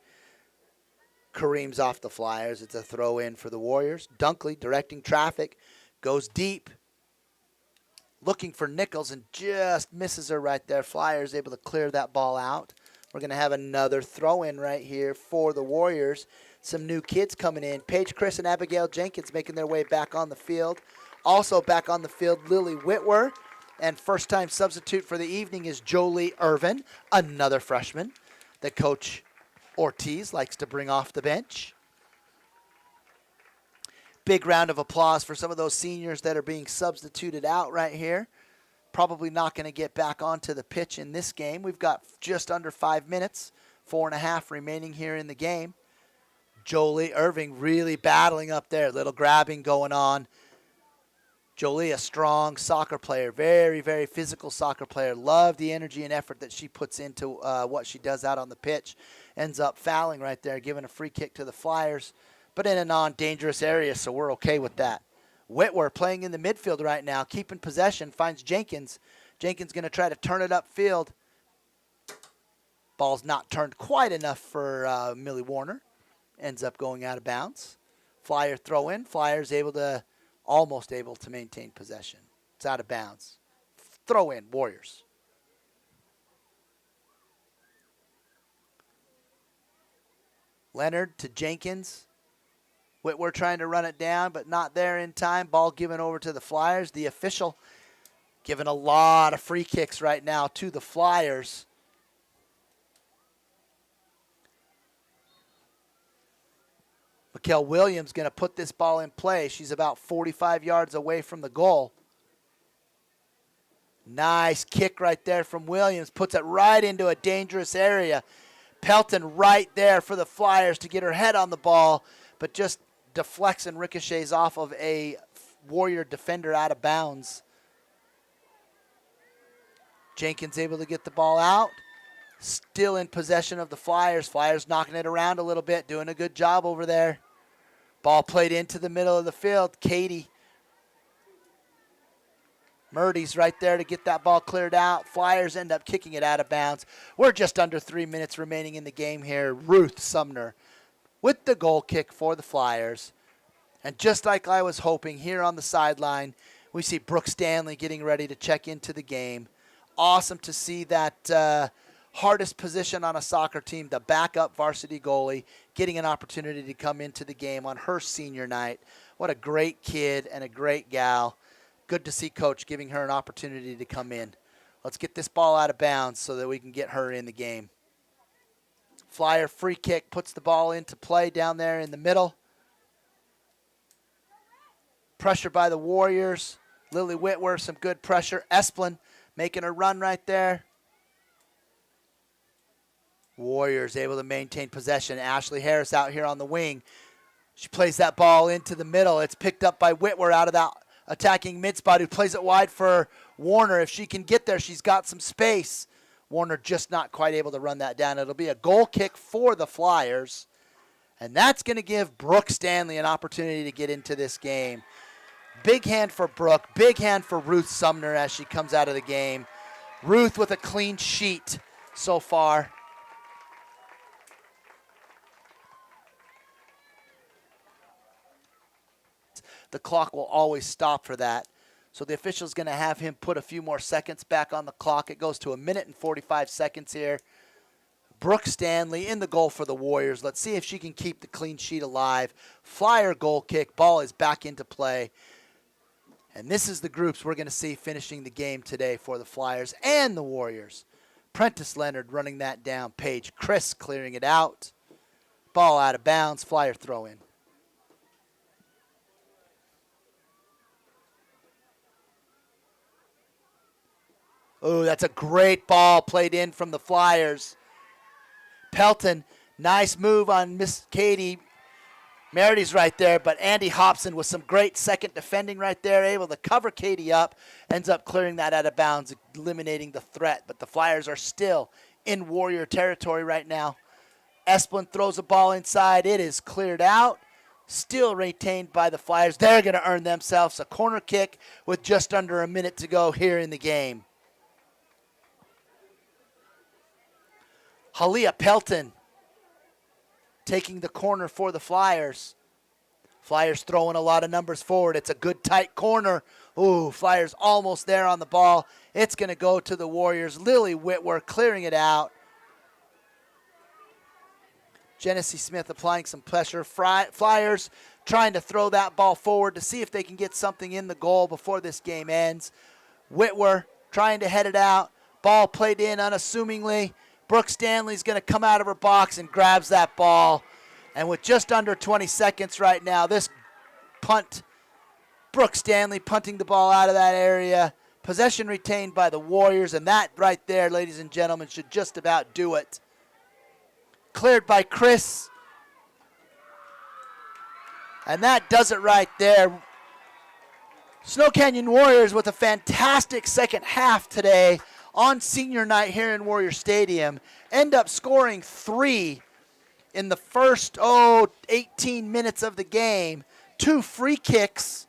Kareem's off the Flyers. It's a throw in for the Warriors. Dunkley directing traffic. Goes deep. Looking for Nichols and just misses her right there. Flyers able to clear that ball out. We're going to have another throw in right here for the Warriors. Some new kids coming in. Paige Chris and Abigail Jenkins making their way back on the field. Also back on the field, Lily Whitwer. And first-time substitute for the evening is Jolie Irvin, another freshman that Coach Ortiz likes to bring off the bench. Big round of applause for some of those seniors that are being substituted out right here. Probably not going to get back onto the pitch in this game. We've got just under 5 minutes, 4.5 remaining here in the game. Jolie Irving really battling up there. Little grabbing going on. Jolie, a strong soccer player, very, very physical soccer player. Love the energy and effort that she puts into what she does out on the pitch. Ends up fouling right there, giving a free kick to the Flyers, but in a non-dangerous area, so we're okay with that. Whitwer playing in the midfield right now, keeping possession, finds Jenkins. Jenkins going to try to turn it upfield. Ball's not turned quite enough for Millie Warner. Ends up going out of bounds. Flyer throw in. Flyers almost able to maintain possession. It's out of bounds. Throw in, Warriors. Leonard to Jenkins. Whitwer trying to run it down, but not there in time. Ball given over to the Flyers. The official giving a lot of free kicks right now to the Flyers. Mikkel Williams going to put this ball in play. She's about 45 yards away from the goal. Nice kick right there from Williams. Puts it right into a dangerous area. Pelton right there for the Flyers to get her head on the ball, but just deflects and ricochets off of a Warrior defender out of bounds. Jenkins able to get the ball out. Still in possession of the Flyers. Flyers knocking it around a little bit, doing a good job over there. Ball played into the middle of the field. Katie Murdy's right there to get that ball cleared out. Flyers end up kicking it out of bounds. We're just under 3 minutes remaining in the game here. Ruth Sumner with the goal kick for the Flyers. And just like I was hoping, here on the sideline, we see Brooke Stanley getting ready to check into the game. Awesome to see that hardest position on a soccer team, the backup varsity goalie, getting an opportunity to come into the game on her senior night. What a great kid and a great gal. Good to see Coach giving her an opportunity to come in. Let's get this ball out of bounds so that we can get her in the game. Flyer free kick puts the ball into play down there in the middle. Pressure by the Warriors. Lily Whitwer, some good pressure. Esplin making a run right there. Warriors able to maintain possession. Ashley Harris out here on the wing. She plays that ball into the middle. It's picked up by Whitwer out of that attacking mid spot, who plays it wide for Warner. If she can get there, she's got some space. Warner just not quite able to run that down. It'll be a goal kick for the Flyers. And that's going to give Brooke Stanley an opportunity to get into this game. Big hand for Brooke. Big hand for Ruth Sumner as she comes out of the game. Ruth with a clean sheet so far. The clock will always stop for that. So the official's going to have him put a few more seconds back on the clock. It goes to 1 minute and 45 seconds here. Brooke Stanley in the goal for the Warriors. Let's see if she can keep the clean sheet alive. Flyer goal kick. Ball is back into play. And this is the groups we're going to see finishing the game today for the Flyers and the Warriors. Prentice Leonard running that down. Paige Chris clearing it out. Ball out of bounds. Flyer throw in. Oh, that's a great ball played in from the Flyers. Pelton, nice move on Miss Katie. Merity's right there, but Andy Hobson with some great second defending right there, able to cover Katie up, ends up clearing that out of bounds, eliminating the threat. But the Flyers are still in Warrior territory right now. Esplin throws a ball inside. It is cleared out. Still retained by the Flyers. They're going to earn themselves a corner kick with just under a minute to go here in the game. Halia Pelton taking the corner for the Flyers. Flyers throwing a lot of numbers forward. It's a good tight corner. Ooh, Flyers almost there on the ball. It's going to go to the Warriors. Lily Whitwer clearing it out. Genesee Smith applying some pressure. Flyers trying to throw that ball forward to see if they can get something in the goal before this game ends. Whitwer trying to head it out. Ball played in unassumingly. Brooke Stanley's going to come out of her box and grabs that ball. And with just under 20 seconds right now, this punt, Brooke Stanley punting the ball out of that area. Possession retained by the Warriors, and that right there, ladies and gentlemen, should just about do it. Cleared by Chris. And that does it right there. Snow Canyon Warriors with a fantastic second half today on senior night here in Warrior Stadium. End up scoring 3 in the first, 18 minutes of the game. 2 free kicks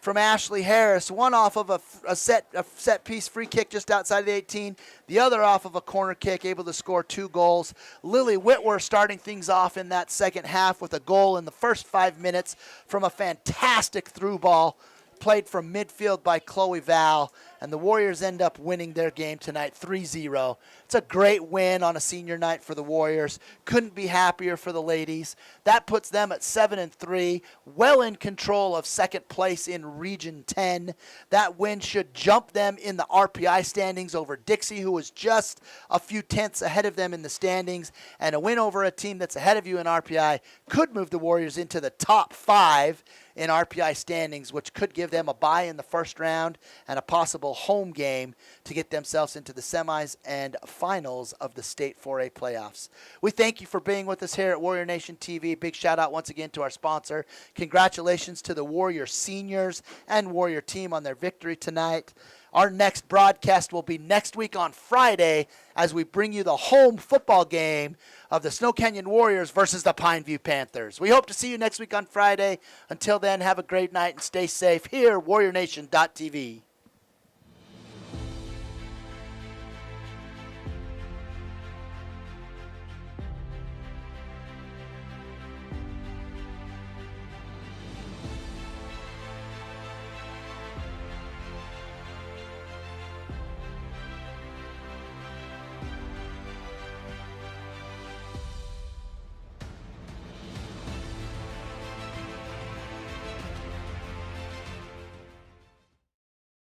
from Ashley Harris, one off of a set piece free kick just outside the 18, the other off of a corner kick, able to score 2 goals. Lily Whitworth starting things off in that second half with a goal in the first 5 minutes from a fantastic through ball played from midfield by Chloe Val, and the Warriors end up winning their game tonight 3-0. It's a great win on a senior night for the Warriors. Couldn't be happier for the ladies. That puts them at 7-3, well in control of second place in Region 10. That win should jump them in the RPI standings over Dixie, who was just a few tenths ahead of them in the standings, and a win over a team that's ahead of you in RPI could move the Warriors into the top 5 in RPI standings, which could give them a bye in the first round and a possible home game to get themselves into the semis and finals of the state 4A playoffs. We thank you for being with us here at Warrior Nation TV. Big shout out once again to our sponsor. Congratulations to the Warrior seniors and Warrior team on their victory tonight. Our next broadcast will be next week on Friday as we bring you the home football game of the Snow Canyon Warriors versus the Pineview Panthers. We hope to see you next week on Friday. Until then, have a great night and stay safe here, WarriorNation.tv.